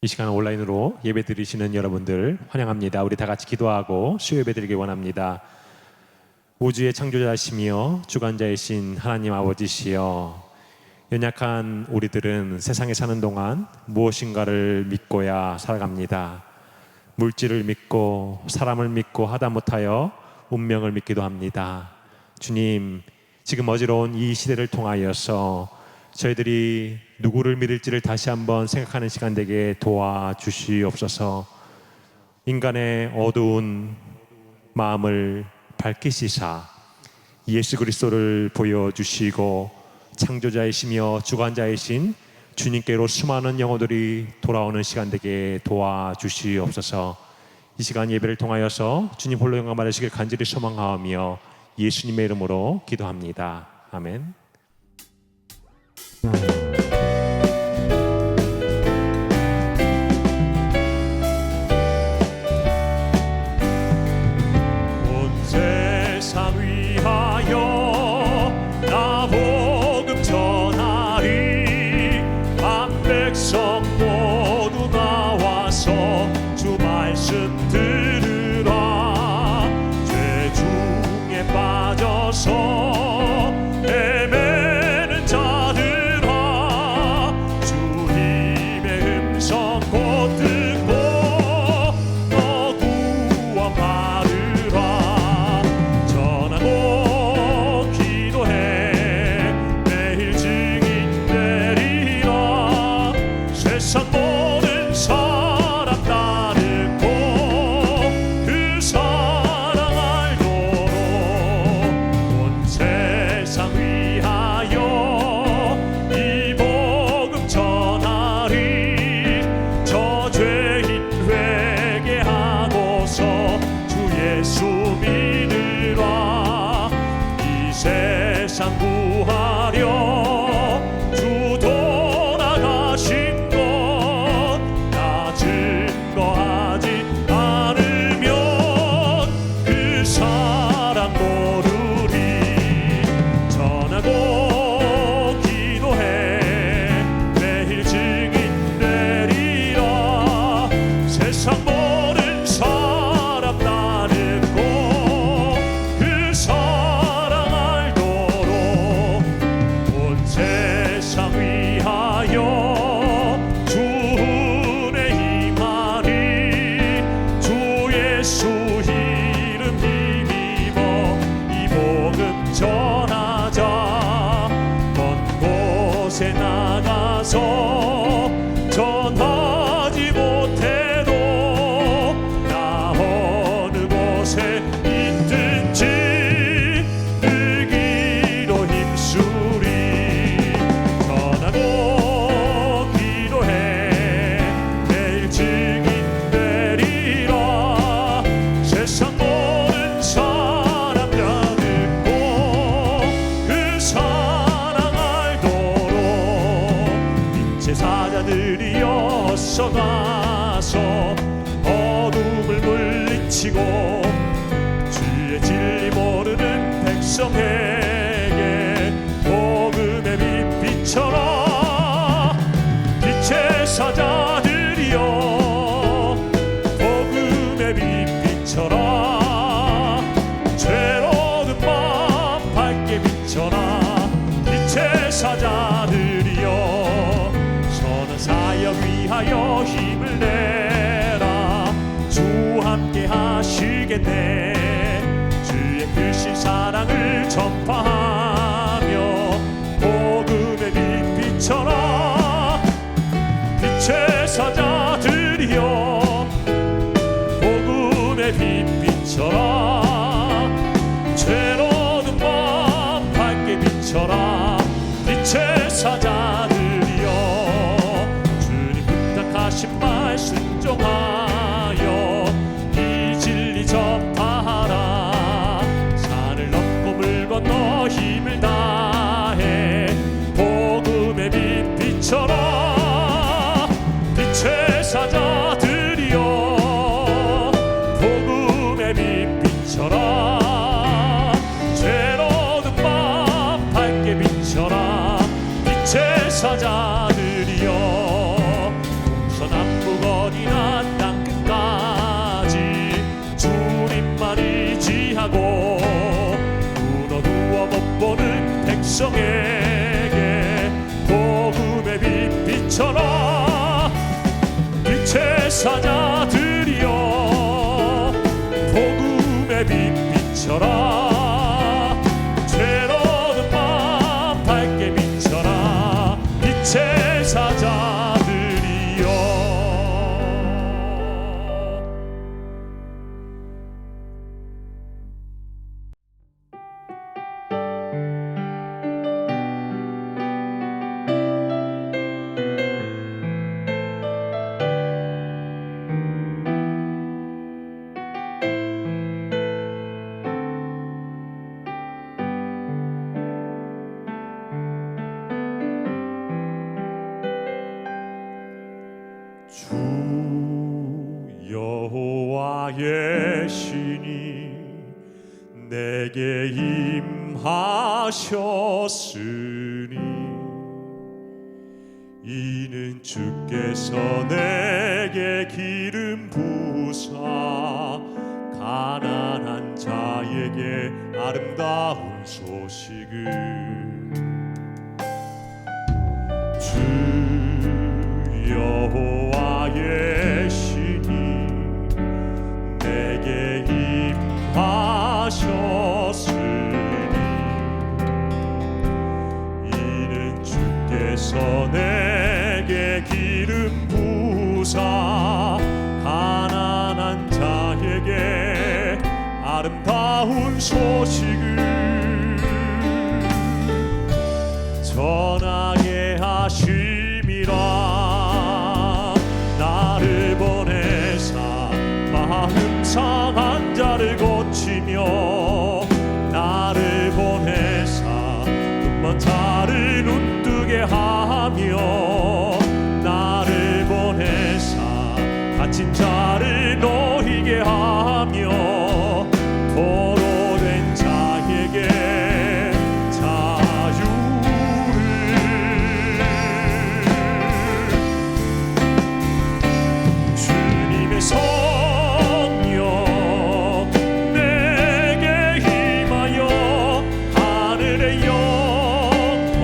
이 시간 온라인으로 예배 드리시는 여러분들 환영합니다. 우리 다 같이 기도하고 수요 예배 드리기 원합니다. 우주의 창조자시며 주관자이신 하나님 아버지시여, 연약한 우리들은 세상에 사는 동안 무엇인가를 믿고야 살아갑니다. 물질을 믿고 사람을 믿고 하다못하여 운명을 믿기도 합니다. 주님, 지금 어지러운 이 시대를 통하여서 저희들이 누구를 믿을지를 다시 한번 생각하는 시간 되게 도와주시옵소서. 인간의 어두운 마음을 밝히시사 예수 그리스도를 보여주시고 창조자이시며 주관자이신 주님께로 수많은 영혼들이 돌아오는 시간 되게 도와주시옵소서. 이 시간 예배를 통하여서 주님 홀로 영광 받으시길 간절히 소망하오며 예수님의 이름으로 기도합니다. 아멘. 온 세상 위하여 나 복음 전하리. 한 백성 모두 나와서 주 말씀 들으라. 죄 중에 빠져서 전하지 못해도 나 어느 곳에 있든지 늘 기도 힘쓰리. 전하고 기도해 매일 증인 되리라. 세상 모든 사람 다 듣고 그 사랑 알도록 빛의 사자들이여 어서 가서 어둠을 물리치고 주의 진리 모르는 백성에게 복음의 빛 비춰라. 빛의 사자들이여 복음의 빛 비춰라. 죄로운 밤 밝게 비춰라. 빛의 사자들이여 선한 사역 위하여 힘을 내라. 주 함께 하시겠네. 주의 크신 사랑을 전파하며 복음의 빛 비춰라. 빛의 사자들이여 복음의 빛 비춰라. 죄로운 밤 밝게 비춰라. 빛의 사자들이여 주님 부탁하신 말 순종하여 이 진리 전파하라. 산을 넘고 물 건너 힘을 다해 복음의 빛 비춰라. 빛의 사자들이여 복음의 빛 비춰라. 죄로운 밤 밝게 비춰라. 빛의 사자들이여 동서남북 백성에게 복음의 빛 비춰라. 빛의 사자들이여 복음의 빛 비춰라. 죄로운 밤 밝게 비춰라. 빛의 사자들이여. 주 여호와의 신이 내게 임하셨으니 이는 주께서 내게 기름 부사 가난한 자에게 아름다운 소식을 주 여호와의 신이 내게 임하셨으니 이는 주께서 내게 기름 부사 가난한 자에게 아름다운 소식을 전하게 하심이라. 나를 보내사 마음 상한 자를 고치며 나를 보내사 눈먼 자를 눈뜨게 하며 나를 보내사 갇힌 자를 놓이게 하며 포로된 자에게 성령 내게 임하여 하늘의 영광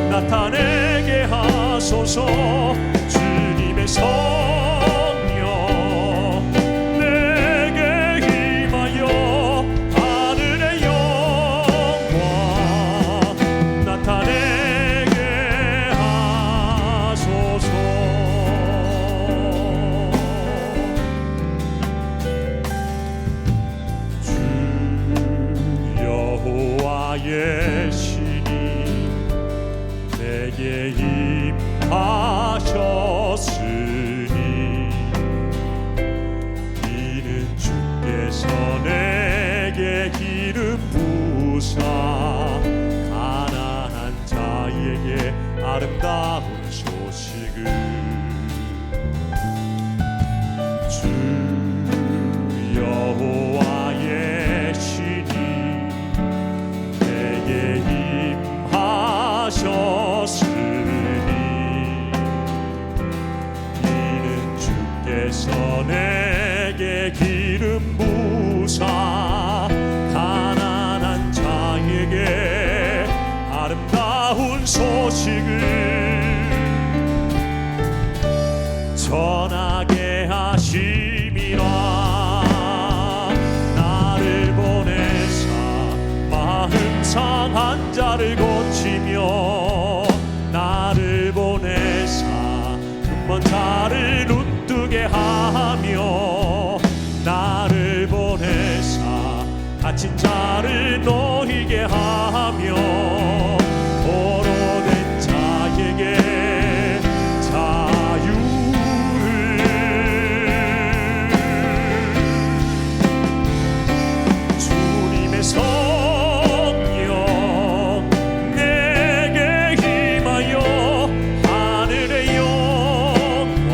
나타내게 하소서. 주님의 성령 내게 임하여 하늘의 영광 나타내게 하소서. 여호와의 신이 내게 임하셨으니 이는 주께서 내게 기름 부사 가난한 자에게 아름다운 소식을 주 여호와의 신이 내게 임하셨으니 이는 주께서 내게 기름 부사 가난한 자에게 아름다운 소식을 전하게 하심이라. 나를 보내사 마음 상한 자를 고치며 나를 보내사 눈먼 자를 눈뜨게 하며 나를 보내사 갇힌 자를 놓이게 하며 포로된 자에게 주님의 성령 내게 임하여 하늘의 영광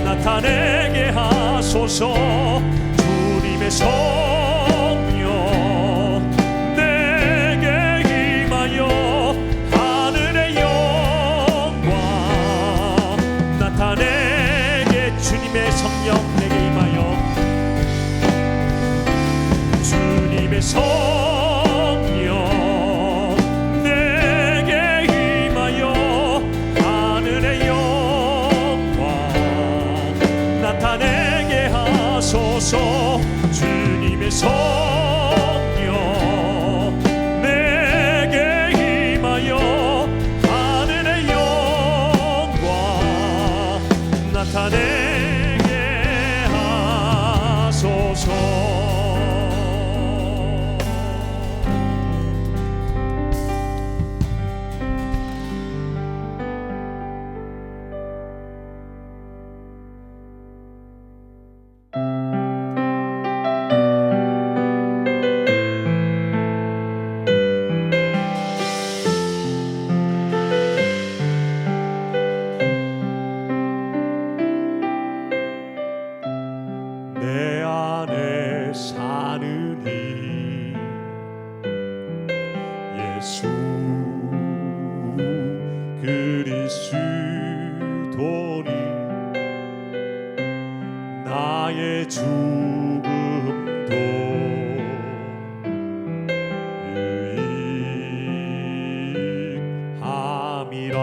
나타내게 하소서. 주님의 성령 내게 임하여 하늘의 영광 나타내게 주님의 성령 내게 임하여 주님의 성령 나의 죽음도 유익함이라.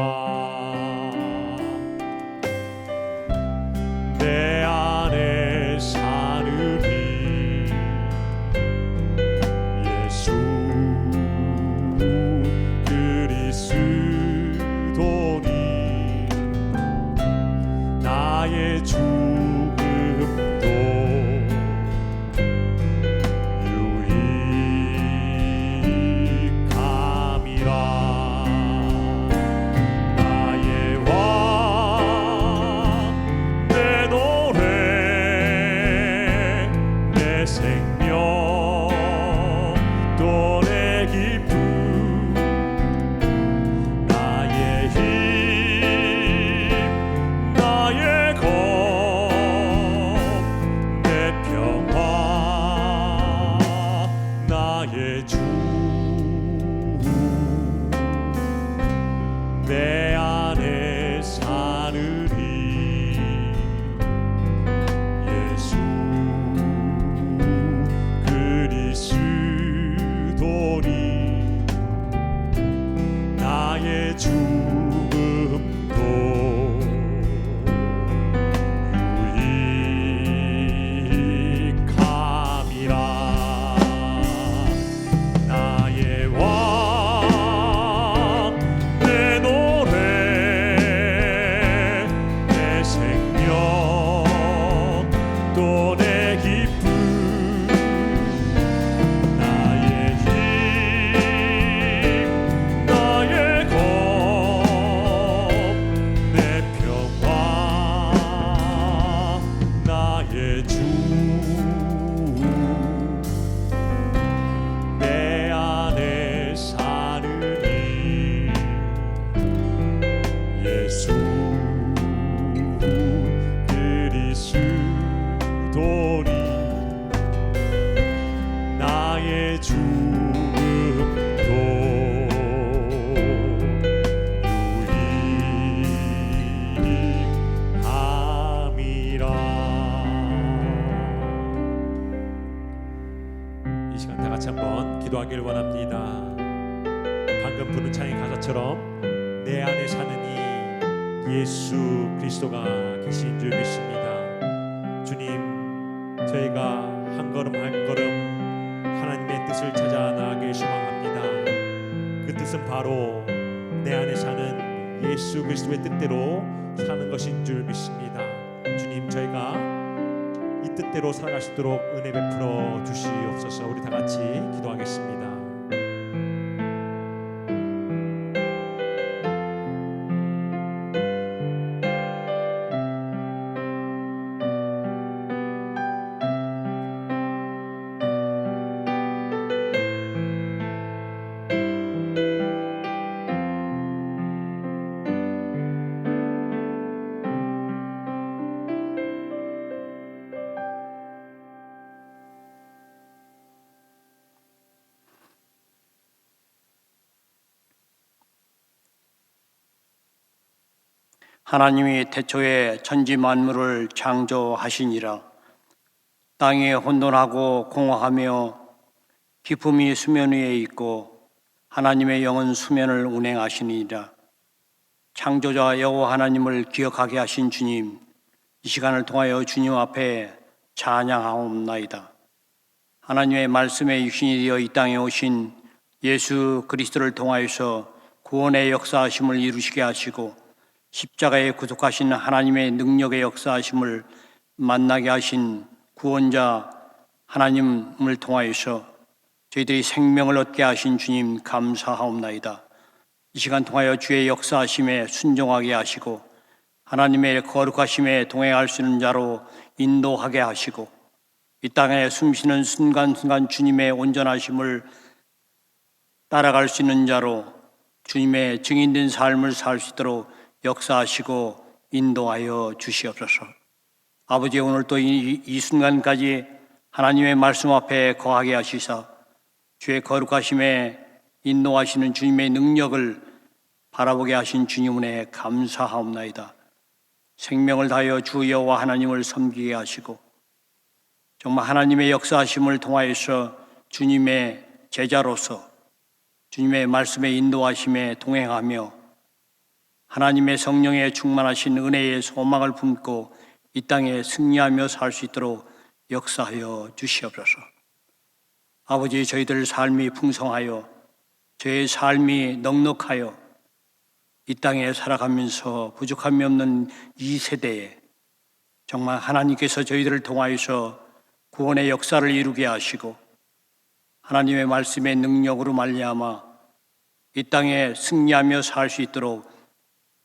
내 안에 사느니 예수 그리스도니 나의 죽음도 유익함이라. 나의 왕 내 노래 내 생명 또 내 기쁨 나의 힘 나의 겁 내 평화 나의 주 내 안에 사느니 예수 그리스도니 나의 죽음도 유익함이라. 나의 왕 내 노래 내 생명 또 내 기쁨 나의 힘 나의 겁 내 평화 나의 주 내 안에 사느니 예수 그리스도니 나의 죽음도 유익함이라. 이 시간 다 같이 한번 기도하길 원합니다. 방금 부른 찬양 가사처럼 내 안에 사느니 예수 그리스도가 계신 줄 믿습니다. 주님, 저희가 한 걸음 한 걸음 하나님의 뜻을 찾아 나가길 소망합니다. 그 뜻은 바로 내 안에 사는 예수 그리스도의 뜻대로 사는 것인 줄 믿습니다. 주님, 저희가 이 뜻대로 살아갈 수 있도록 은혜 베풀어 주시옵소서. 우리 다 같이 기도하겠습니다. 하나님이 태초에 천지 만물을 창조하시니라. 땅이 혼돈하고 공허하며 깊음이 수면 위에 있고 하나님의 영은 수면을 운행하시니라. 창조자 여호와 하나님을 기억하게 하신 주님, 이 시간을 통하여 주님 앞에 찬양하옵나이다. 하나님의 말씀에 육신이 되어 이 땅에 오신 예수 그리스도를 통하여서 구원의 역사하심을 이루시게 하시고 십자가에 구속하신 하나님의 능력의 역사하심을 만나게 하신 구원자 하나님을 통하여서 저희들이 생명을 얻게 하신 주님 감사하옵나이다. 이 시간 통하여 주의 역사하심에 순종하게 하시고 하나님의 거룩하심에 동행할 수 있는 자로 인도하게 하시고 이 땅에 숨쉬는 순간순간 주님의 온전하심을 따라갈 수 있는 자로 주님의 증인된 삶을 살 수 있도록 역사하시고 인도하여 주시옵소서. 아버지, 오늘 또 이 순간까지 하나님의 말씀 앞에 거하게 하시사 주의 거룩하심에 인도하시는 주님의 능력을 바라보게 하신 주님 은혜에 감사하옵나이다. 생명을 다하여 주 여호와 하나님을 섬기게 하시고 정말 하나님의 역사하심을 통하여서 주님의 제자로서 주님의 말씀의 인도하심에 동행하며 하나님의 성령에 충만하신 은혜의 소망을 품고 이 땅에 승리하며 살 수 있도록 역사하여 주시옵소서. 아버지, 저희들 삶이 풍성하여 저의 삶이 넉넉하여 이 땅에 살아가면서 부족함이 없는 이 세대에 정말 하나님께서 저희들을 통하여서 구원의 역사를 이루게 하시고 하나님의 말씀의 능력으로 말미암아 이 땅에 승리하며 살 수 있도록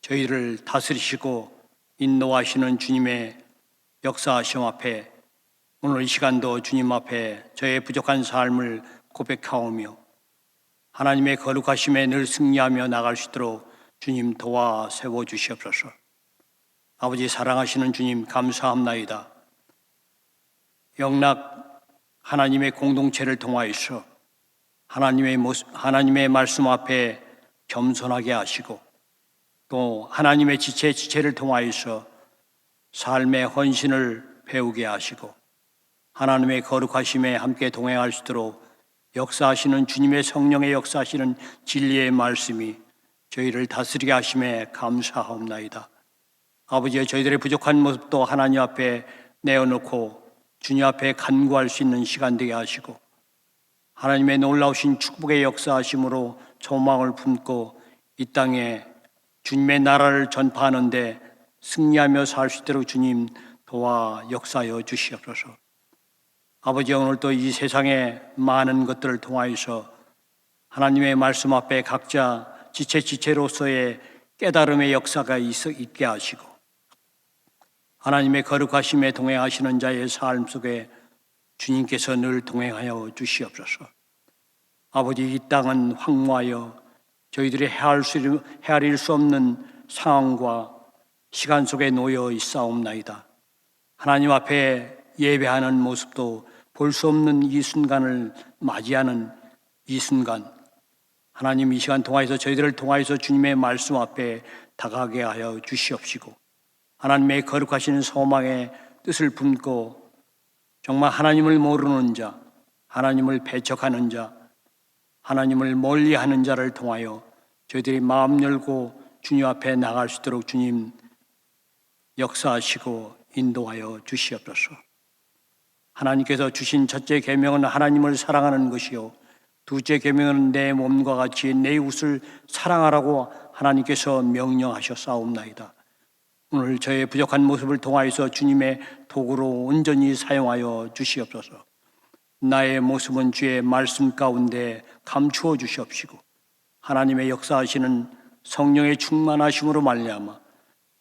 저희를 다스리시고 인도하시는 주님의 역사하심 앞에 오늘 이 시간도 주님 앞에 저의 부족한 삶을 고백하오며 하나님의 거룩하심에 늘 승리하며 나갈 수 있도록 주님 도와 세워주시옵소서. 아버지, 사랑하시는 주님 감사합나이다. 영락 하나님의 공동체를 통하여서 하나님의 말씀 앞에 겸손하게 하시고 또 하나님의 지체를 통하여서 삶의 헌신을 배우게 하시고 하나님의 거룩하심에 함께 동행할 수 있도록 역사하시는 주님의 성령의 역사하시는 진리의 말씀이 저희를 다스리게 하심에 감사하옵나이다. 아버지, 저희들의 부족한 모습도 하나님 앞에 내어놓고 주님 앞에 간구할 수 있는 시간 되게 하시고 하나님의 놀라우신 축복의 역사하심으로 소망을 품고 이 땅에 주님의 나라를 전파하는데 승리하며 살 수 있도록 주님 도와 역사하여 주시옵소서. 아버지, 오늘도 이 세상의 많은 것들을 통하여서 하나님의 말씀 앞에 각자 지체로서의 깨달음의 역사가 있게 하시고 하나님의 거룩하심에 동행하시는 자의 삶 속에 주님께서 늘 동행하여 주시옵소서. 아버지, 이 땅은 황무하여 저희들이 헤아릴 수 없는 상황과 시간 속에 놓여 있사옵나이다. 하나님 앞에 예배하는 모습도 볼 수 없는 이 순간을 맞이하는 이 순간, 하나님 이 시간 통하여서 저희들을 통하여서 주님의 말씀 앞에 다가가게 하여 주시옵시고 하나님의 거룩하신 소망의 뜻을 품고 정말 하나님을 모르는 자, 하나님을 배척하는 자, 하나님을 멀리하는 자를 통하여 저희들이 마음 열고 주님 앞에 나갈 수 있도록 주님 역사하시고 인도하여 주시옵소서. 하나님께서 주신 첫째 계명은 하나님을 사랑하는 것이요 둘째 계명은 내 몸과 같이 내 이웃을 사랑하라고 하나님께서 명령하셨사옵나이다. 오늘 저의 부족한 모습을 통하여서 주님의 도구로 온전히 사용하여 주시옵소서. 나의 모습은 주의 말씀 가운데 감추어 주시옵시고 하나님의 역사하시는 성령의 충만하심으로 말미암아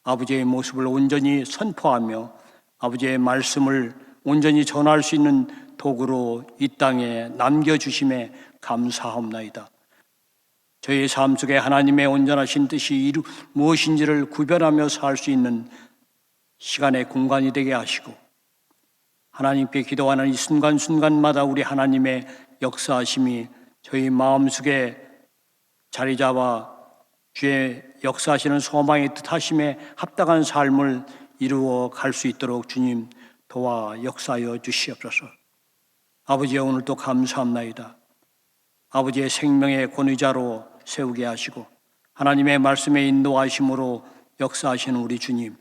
아버지의 모습을 온전히 선포하며 아버지의 말씀을 온전히 전할 수 있는 도구로 이 땅에 남겨주심에 감사합나이다. 저희 삶 속에 하나님의 온전하신 뜻이 무엇인지를 구별하며 살 수 있는 시간의 공간이 되게 하시고 하나님께 기도하는 이 순간순간마다 우리 하나님의 역사하심이 저희 마음속에 자리 잡아 주의 역사하시는 소망의 뜻하심에 합당한 삶을 이루어 갈 수 있도록 주님 도와 역사하여 주시옵소서. 아버지여, 오늘도 감사합나이다. 아버지의 생명의 권위자로 세우게 하시고 하나님의 말씀에 인도하심으로 역사하시는 우리 주님,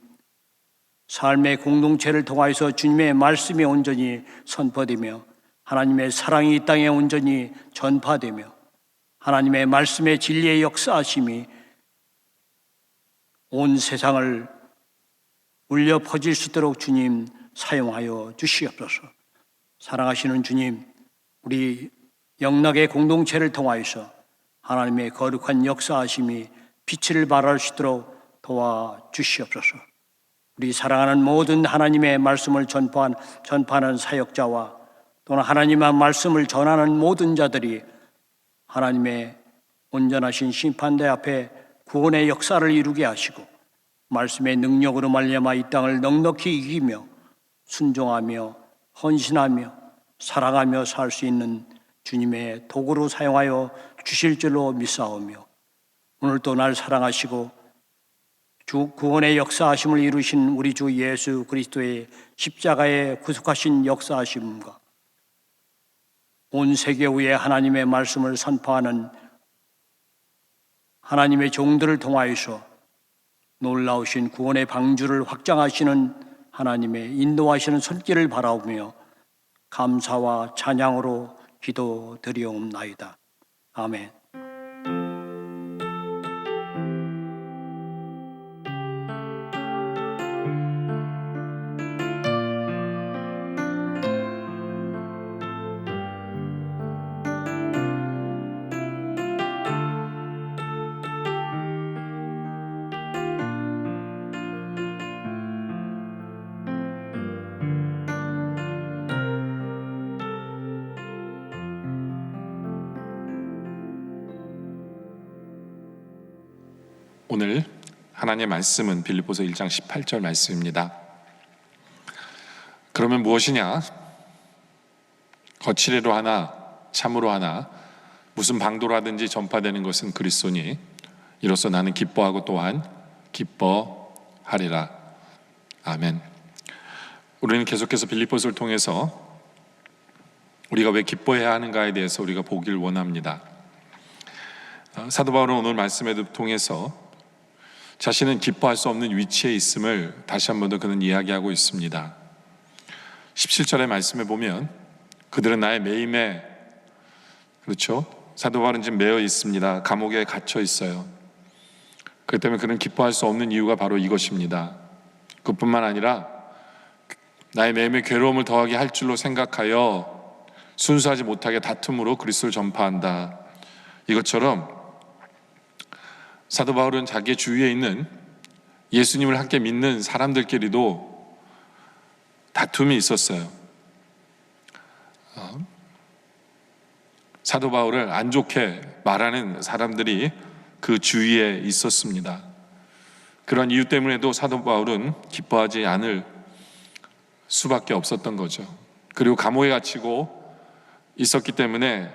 삶의 공동체를 통하여서 주님의 말씀이 온전히 선포되며 하나님의 사랑이 이 땅에 온전히 전파되며 하나님의 말씀의 진리의 역사하심이 온 세상을 울려 퍼질 수 있도록 주님 사용하여 주시옵소서. 사랑하시는 주님, 우리 영락의 공동체를 통하여서 하나님의 거룩한 역사하심이 빛을 발할 수 있도록 도와주시옵소서. 우리 사랑하는 모든 하나님의 말씀을 전파하는 사역자와 또는 하나님의 말씀을 전하는 모든 자들이 하나님의 온전하신 심판대 앞에 구원의 역사를 이루게 하시고 말씀의 능력으로 말미암아 이 땅을 넉넉히 이기며 순종하며 헌신하며 사랑하며 살 수 있는 주님의 도구로 사용하여 주실 줄로 믿사오며 오늘도 날 사랑하시고 주 구원의 역사하심을 이루신 우리 주 예수 그리스도의 십자가의 구속하신 역사하심과 온 세계 위에 하나님의 말씀을 선포하는 하나님의 종들을 통하여서 놀라우신 구원의 방주를 확장하시는 하나님의 인도하시는 손길을 바라보며 감사와 찬양으로 기도드리옵나이다. 아멘. 오늘 하나님의 말씀은 빌립보서 1장 18절 말씀입니다. 그러면 무엇이냐? 거칠애로 하나 참으로 하나 무슨 방도로 하든지 전파되는 것은 그리스도니 이로써 나는 기뻐하고 또한 기뻐하리라. 아멘. 우리는 계속해서 빌립보서를 통해서 우리가 왜 기뻐해야 하는가에 대해서 우리가 보기를 원합니다. 사도 바울은 오늘 말씀을 통해서 자신은 기뻐할 수 없는 위치에 있음을 다시 한 번 더 그는 이야기하고 있습니다. 17절의 말씀에 보면 그들은 나의 매임에, 그렇죠? 사도 바울은 지금 매여 있습니다. 감옥에 갇혀 있어요. 그렇기 때문에 그는 기뻐할 수 없는 이유가 바로 이것입니다. 그뿐만 아니라 나의 매임에 괴로움을 더하게 할 줄로 생각하여 순수하지 못하게 다툼으로 그리스도를 전파한다. 이것처럼 사도 바울은 자기의 주위에 있는 예수님을 함께 믿는 사람들끼리도 다툼이 있었어요. 사도 바울을 안 좋게 말하는 사람들이 그 주위에 있었습니다. 그런 이유 때문에도 사도 바울은 기뻐하지 않을 수밖에 없었던 거죠. 그리고 감옥에 갇히고 있었기 때문에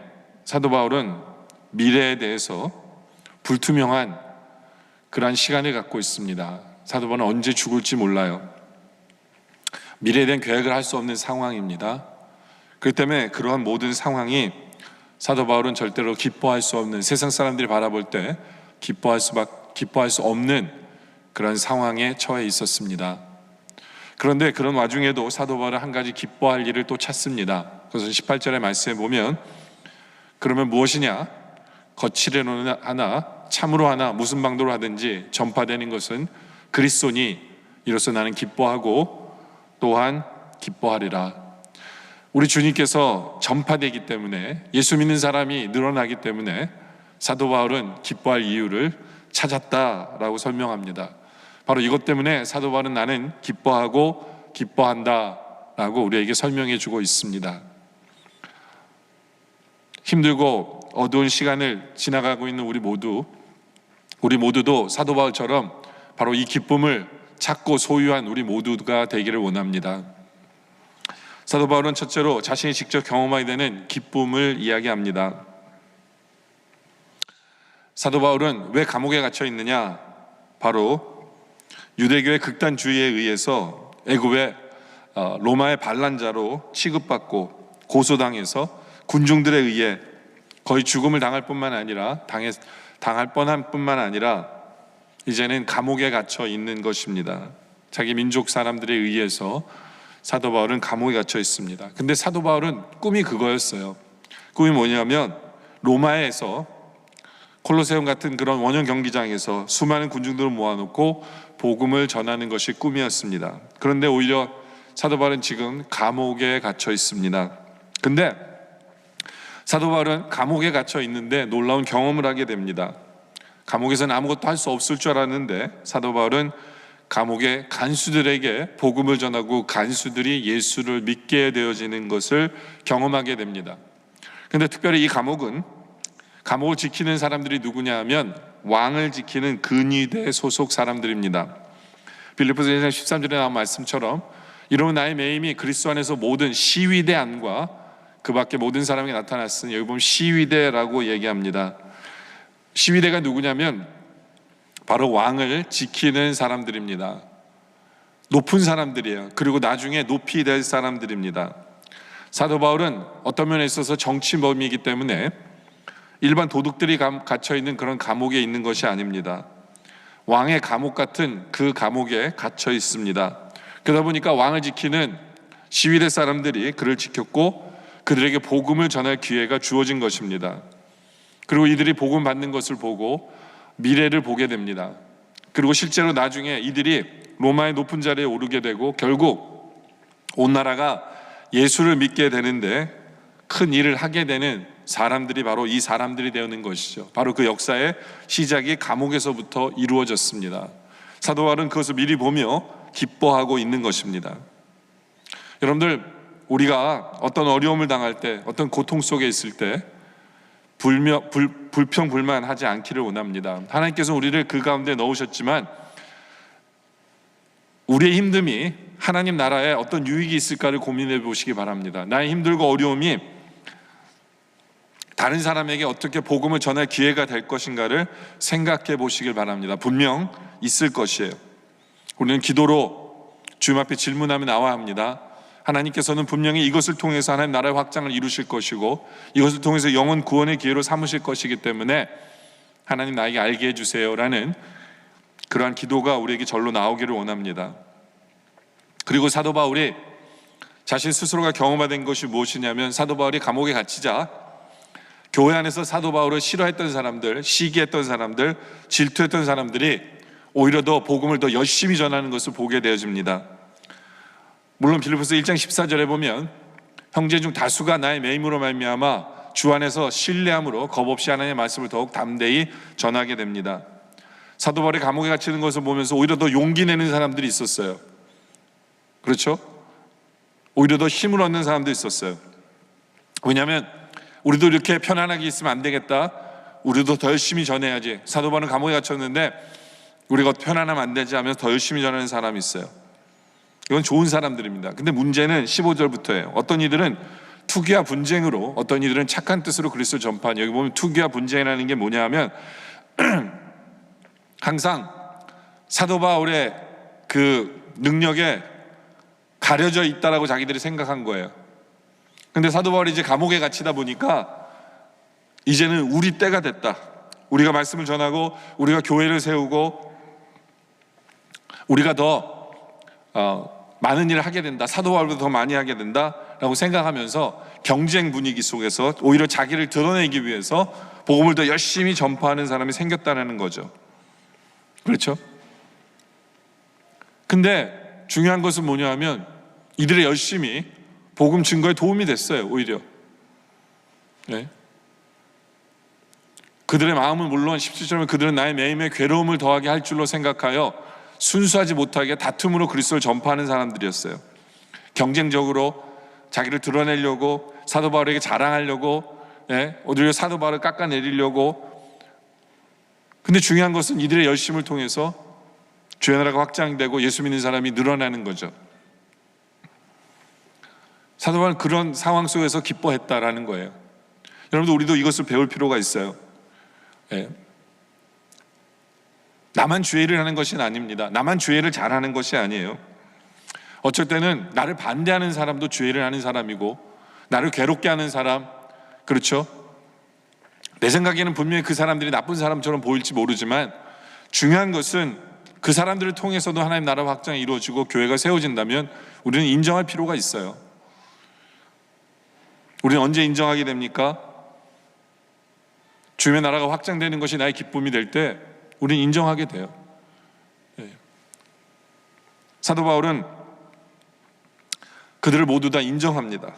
사도 바울은 미래에 대해서 불투명한 그러한 시간을 갖고 있습니다. 사도 바울은 언제 죽을지 몰라요. 미래에 대한 계획을 할 수 없는 상황입니다. 그렇기 때문에 그러한 모든 상황이 사도 바울은 절대로 기뻐할 수 없는, 세상 사람들이 바라볼 때 기뻐할 수 없는 그런 상황에 처해 있었습니다. 그런데 그런 와중에도 사도 바울은 한 가지 기뻐할 일을 또 찾습니다. 그래서 18절의 말씀에 보면 그러면 무엇이냐? 거칠애로 하나 참으로 하나 무슨 방도로 하든지 전파되는 것은 그리스도니 이로써 나는 기뻐하고 또한 기뻐하리라. 우리 주님께서 전파되기 때문에, 예수 믿는 사람이 늘어나기 때문에 사도 바울은 기뻐할 이유를 찾았다라고 설명합니다. 바로 이것 때문에 사도 바울은 나는 기뻐하고 기뻐한다라고 우리에게 설명해 주고 있습니다. 힘들고 어두운 시간을 지나가고 있는 우리 모두도 사도 바울처럼 바로 이 기쁨을 찾고 소유한 우리 모두가 되기를 원합니다. 사도 바울은 첫째로 자신이 직접 경험하게 되는 기쁨을 이야기합니다. 사도 바울은 왜 감옥에 갇혀 있느냐? 바로 유대교의 극단주의에 의해서 애굽의 로마의 반란자로 취급받고 고소당해서 군중들에 의해 거의 죽음을 당할 뿐만 아니라 당할 뻔한 뿐만 아니라 이제는 감옥에 갇혀 있는 것입니다. 자기 민족 사람들에 의해서 사도 바울은 감옥에 갇혀 있습니다. 근데 사도 바울은 꿈이 그거였어요. 꿈이 뭐냐면 로마에서 콜로세움 같은 그런 원형 경기장에서 수많은 군중들을 모아놓고 복음을 전하는 것이 꿈이었습니다. 그런데 오히려 사도 바울은 지금 감옥에 갇혀 있습니다. 근데 사도 바울은 감옥에 갇혀 있는데 놀라운 경험을 하게 됩니다. 감옥에서는 아무것도 할 수 없을 줄 알았는데 사도 바울은 감옥의 간수들에게 복음을 전하고 간수들이 예수를 믿게 되어지는 것을 경험하게 됩니다. 그런데 특별히 이 감옥을 지키는 사람들이 누구냐 하면 왕을 지키는 근위대 소속 사람들입니다. 빌립보서 1장 13절에 나온 말씀처럼 이러면 나의 매임이 그리스도 안에서 모든 시위대 안과 그 밖에 모든 사람에게 나타났으니, 여기 보면 시위대라고 얘기합니다. 시위대가 누구냐면 바로 왕을 지키는 사람들입니다. 높은 사람들이에요. 그리고 나중에 높이 될 사람들입니다. 사도 바울은 어떤 면에 있어서 정치범이기 때문에 일반 도둑들이 갇혀 있는 그런 감옥에 있는 것이 아닙니다. 왕의 감옥 같은 그 감옥에 갇혀 있습니다. 그러다 보니까 왕을 지키는 시위대 사람들이 그를 지켰고 그들에게 복음을 전할 기회가 주어진 것입니다. 그리고 이들이 복음 받는 것을 보고 미래를 보게 됩니다. 그리고 실제로 나중에 이들이 로마의 높은 자리에 오르게 되고 결국 온 나라가 예수를 믿게 되는데 큰 일을 하게 되는 사람들이 바로 이 사람들이 되는 것이죠. 바로 그 역사의 시작이 감옥에서부터 이루어졌습니다. 사도 바울은 그것을 미리 보며 기뻐하고 있는 것입니다. 여러분들, 우리가 어떤 어려움을 당할 때, 어떤 고통 속에 있을 때 불평불만하지 않기를 원합니다. 하나님께서 우리를 그 가운데 넣으셨지만 우리의 힘듦이 하나님 나라에 어떤 유익이 있을까를 고민해 보시기 바랍니다. 나의 힘들고 어려움이 다른 사람에게 어떻게 복음을 전할 기회가 될 것인가를 생각해 보시길 바랍니다. 분명 있을 것이에요. 우리는 기도로 주님 앞에 질문하며 나와야 합니다. 하나님께서는 분명히 이것을 통해서 하나님 나라의 확장을 이루실 것이고 이것을 통해서 영혼 구원의 기회로 삼으실 것이기 때문에 하나님 나에게 알게 해주세요 라는 그러한 기도가 우리에게 절로 나오기를 원합니다. 그리고 사도 바울이 자신 스스로가 경험하던 것이 무엇이냐면 사도 바울이 감옥에 갇히자 교회 안에서 사도 바울을 싫어했던 사람들, 시기했던 사람들, 질투했던 사람들이 오히려 더 복음을 더 열심히 전하는 것을 보게 되어집니다. 물론 빌립보서 1장 14절에 보면 형제 중 다수가 나의 매임으로 말미암아 주 안에서 신뢰함으로 겁없이 하나님의 말씀을 더욱 담대히 전하게 됩니다. 사도 바울이 감옥에 갇히는 것을 보면서 오히려 더 용기 내는 사람들이 있었어요. 그렇죠? 오히려 더 힘을 얻는 사람도 있었어요. 왜냐하면 우리도 이렇게 편안하게 있으면 안 되겠다, 우리도 더 열심히 전해야지. 사도 바울은 감옥에 갇혔는데 우리가 편안하면 안 되지 하면서 더 열심히 전하는 사람이 있어요. 이건 좋은 사람들입니다. 근데 문제는 15절부터예요. 어떤 이들은 투기와 분쟁으로, 어떤 이들은 착한 뜻으로 그리스도를 전파하니, 여기 보면 투기와 분쟁이라는 게 뭐냐 하면 항상 사도 바울의 그 능력에 가려져 있다라고 자기들이 생각한 거예요. 근데 사도 바울이 이제 감옥에 갇히다 보니까 이제는 우리 때가 됐다. 우리가 말씀을 전하고 우리가 교회를 세우고 우리가 더 많은 일을 하게 된다, 사도 바울보다 더 많이 하게 된다라고 생각하면서 경쟁 분위기 속에서 오히려 자기를 드러내기 위해서 복음을 더 열심히 전파하는 사람이 생겼다는 거죠. 그렇죠? 근데 중요한 것은 뭐냐 하면 이들의 열심히 복음 증거에 도움이 됐어요. 오히려 네. 그들의 마음은 물론 17절에 그들은 나의 매임에 괴로움을 더하게 할 줄로 생각하여 순수하지 못하게 다툼으로 그리스도를 전파하는 사람들이었어요. 경쟁적으로 자기를 드러내려고, 사도 바울에게 자랑하려고, 오히려 사도 바울을 깎아내리려고. 근데 중요한 것은 이들의 열심을 통해서 주의 나라가 확장되고 예수 믿는 사람이 늘어나는 거죠. 사도 바울은 그런 상황 속에서 기뻐했다라는 거예요. 여러분들, 우리도 이것을 배울 필요가 있어요. 나만 주의 일을 하는 것이 아닙니다. 나만 주의 일을 잘하는 것이 아니에요. 어쩔 때는 나를 반대하는 사람도 주의 일을 하는 사람이고, 나를 괴롭게 하는 사람, 그렇죠? 내 생각에는 분명히 그 사람들이 나쁜 사람처럼 보일지 모르지만 중요한 것은 그 사람들을 통해서도 하나님 나라 확장이 이루어지고 교회가 세워진다면 우리는 인정할 필요가 있어요. 우리는 언제 인정하게 됩니까? 주의 나라가 확장되는 것이 나의 기쁨이 될 때 우리는 인정하게 돼요. 사도 바울은 그들을 모두 다 인정합니다.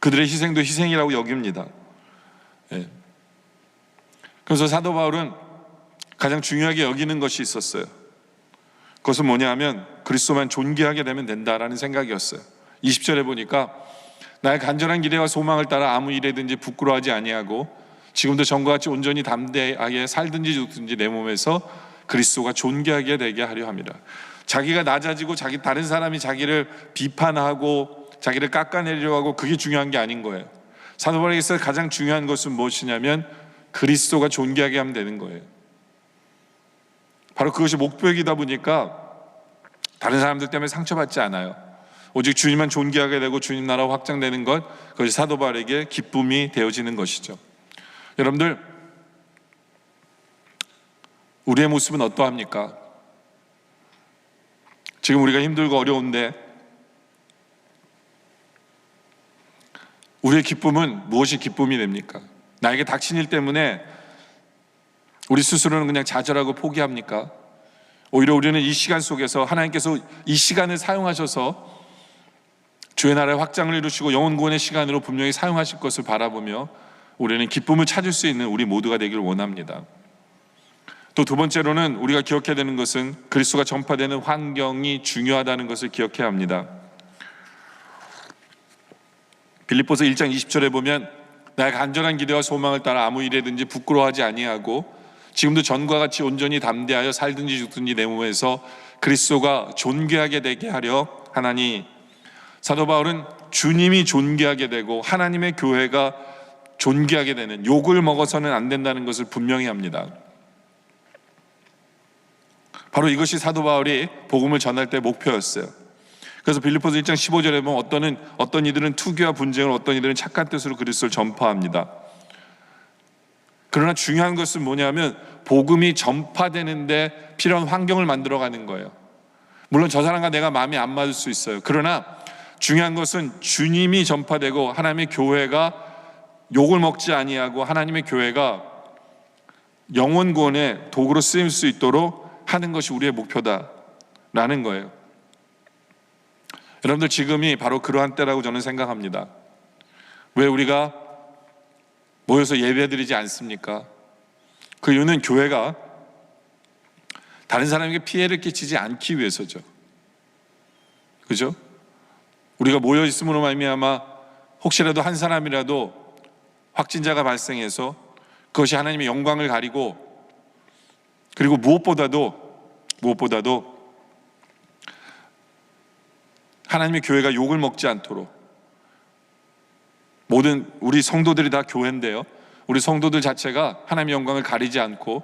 그들의 희생도 희생이라고 여깁니다. 그래서 사도 바울은 가장 중요하게 여기는 것이 있었어요. 그것은 뭐냐 하면 그리스도만 존귀하게 되면 된다라는 생각이었어요. 20절에 보니까 나의 간절한 기대와 소망을 따라 아무 일에든지 부끄러워하지 아니하고 지금도 전과 같이 온전히 담대하게 살든지 죽든지 내 몸에서 그리스도가 존귀하게 되게 하려 합니다. 자기가 낮아지고 다른 사람이 자기를 비판하고 자기를 깎아내리려고 하고 그게 중요한 게 아닌 거예요. 사도 바울에게서 가장 중요한 것은 무엇이냐면 그리스도가 존귀하게 하면 되는 거예요. 바로 그것이 목표이다 보니까 다른 사람들 때문에 상처받지 않아요. 오직 주님만 존귀하게 되고 주님 나라가 확장되는 것, 그것이 사도 바울에게 기쁨이 되어지는 것이죠. 여러분들, 우리의 모습은 어떠합니까? 지금 우리가 힘들고 어려운데 우리의 기쁨은 무엇이 기쁨이 됩니까? 나에게 닥친 일 때문에 우리 스스로는 그냥 좌절하고 포기합니까? 오히려 우리는 이 시간 속에서 하나님께서 이 시간을 사용하셔서 주의 나라의 확장을 이루시고 영혼 구원의 시간으로 분명히 사용하실 것을 바라보며 우리는 기쁨을 찾을 수 있는 우리 모두가 되기를 원합니다. 또 두 번째로는 우리가 기억해야 되는 것은 그리스도가 전파되는 환경이 중요하다는 것을 기억해야 합니다. 빌립보서 1장 20절에 보면 나의 간절한 기대와 소망을 따라 아무 일에든지 부끄러워하지 아니하고 지금도 전과 같이 온전히 담대하여 살든지 죽든지 내 몸에서 그리스도가 존귀하게 되게 하려 하나니. 사도 바울은 주님이 존귀하게 되고 하나님의 교회가 존귀하게 되는, 욕을 먹어서는 안 된다는 것을 분명히 합니다. 바로 이것이 사도 바울이 복음을 전할 때 목표였어요. 그래서 빌립보서 1장 15절에 보면 어떤 이들은 투기와 분쟁을, 어떤 이들은 착한 뜻으로 그리스도를 전파합니다. 그러나 중요한 것은 뭐냐면 복음이 전파되는데 필요한 환경을 만들어가는 거예요. 물론 저 사람과 내가 마음이 안 맞을 수 있어요. 그러나 중요한 것은 주님이 전파되고 하나님의 교회가 욕을 먹지 아니하고 하나님의 교회가 영혼 구원의 도구로 쓰일 수 있도록 하는 것이 우리의 목표다라는 거예요. 여러분들, 지금이 바로 그러한 때라고 저는 생각합니다. 왜 우리가 모여서 예배드리지 않습니까? 그 이유는 교회가 다른 사람에게 피해를 끼치지 않기 위해서죠. 그죠? 우리가 모여 있음으로 말미암아 혹시라도 한 사람이라도 확진자가 발생해서 그것이 하나님의 영광을 가리고, 그리고 무엇보다도 하나님의 교회가 욕을 먹지 않도록, 모든 우리 성도들이 다 교회인데요, 우리 성도들 자체가 하나님의 영광을 가리지 않고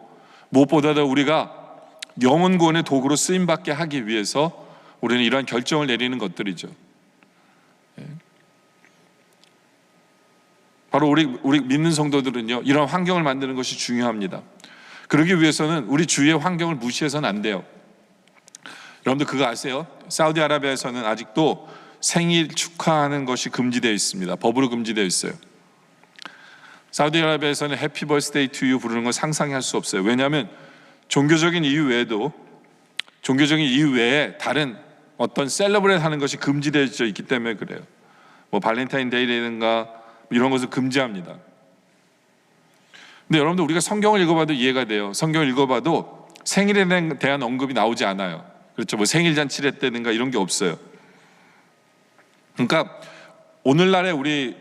무엇보다도 우리가 영혼 구원의 도구로 쓰임받게 하기 위해서 우리는 이러한 결정을 내리는 것들이죠. 바로 우리 믿는 성도들은요, 이런 환경을 만드는 것이 중요합니다. 그러기 위해서는 우리 주위의 환경을 무시해서는 안 돼요. 여러분들 그거 아세요? 사우디아라비아에서는 아직도 생일 축하하는 것이 금지되어 있습니다. 법으로 금지되어 있어요. 사우디아라비아에서는 해피 버스데이 투 유 부르는 걸 상상할 수 없어요. 왜냐하면 종교적인 이유 외에 다른 어떤 셀러브레이트 하는 것이 금지되어 있기 때문에 그래요. 뭐 발렌타인데이라든가 이런 것을 금지합니다. 근데 여러분들, 우리가 성경을 읽어봐도 이해가 돼요. 성경을 읽어봐도 생일에 대한 언급이 나오지 않아요. 그렇죠? 뭐 생일잔치를 했다든가 이런 게 없어요. 그러니까 오늘날의 우리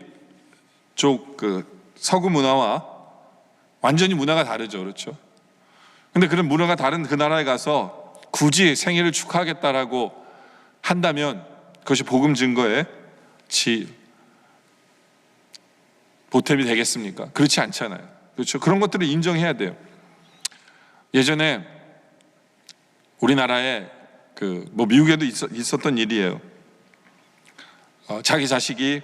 쪽 서구 문화와 완전히 문화가 다르죠. 그렇죠? 근데 그런 문화가 다른 그 나라에 가서 굳이 생일을 축하하겠다라고 한다면 그것이 복음 증거에 보탬이 되겠습니까? 그렇지 않잖아요. 그렇죠? 그런 것들을 인정해야 돼요. 예전에 우리나라에 미국에도 있었던 일이에요. 자기 자식이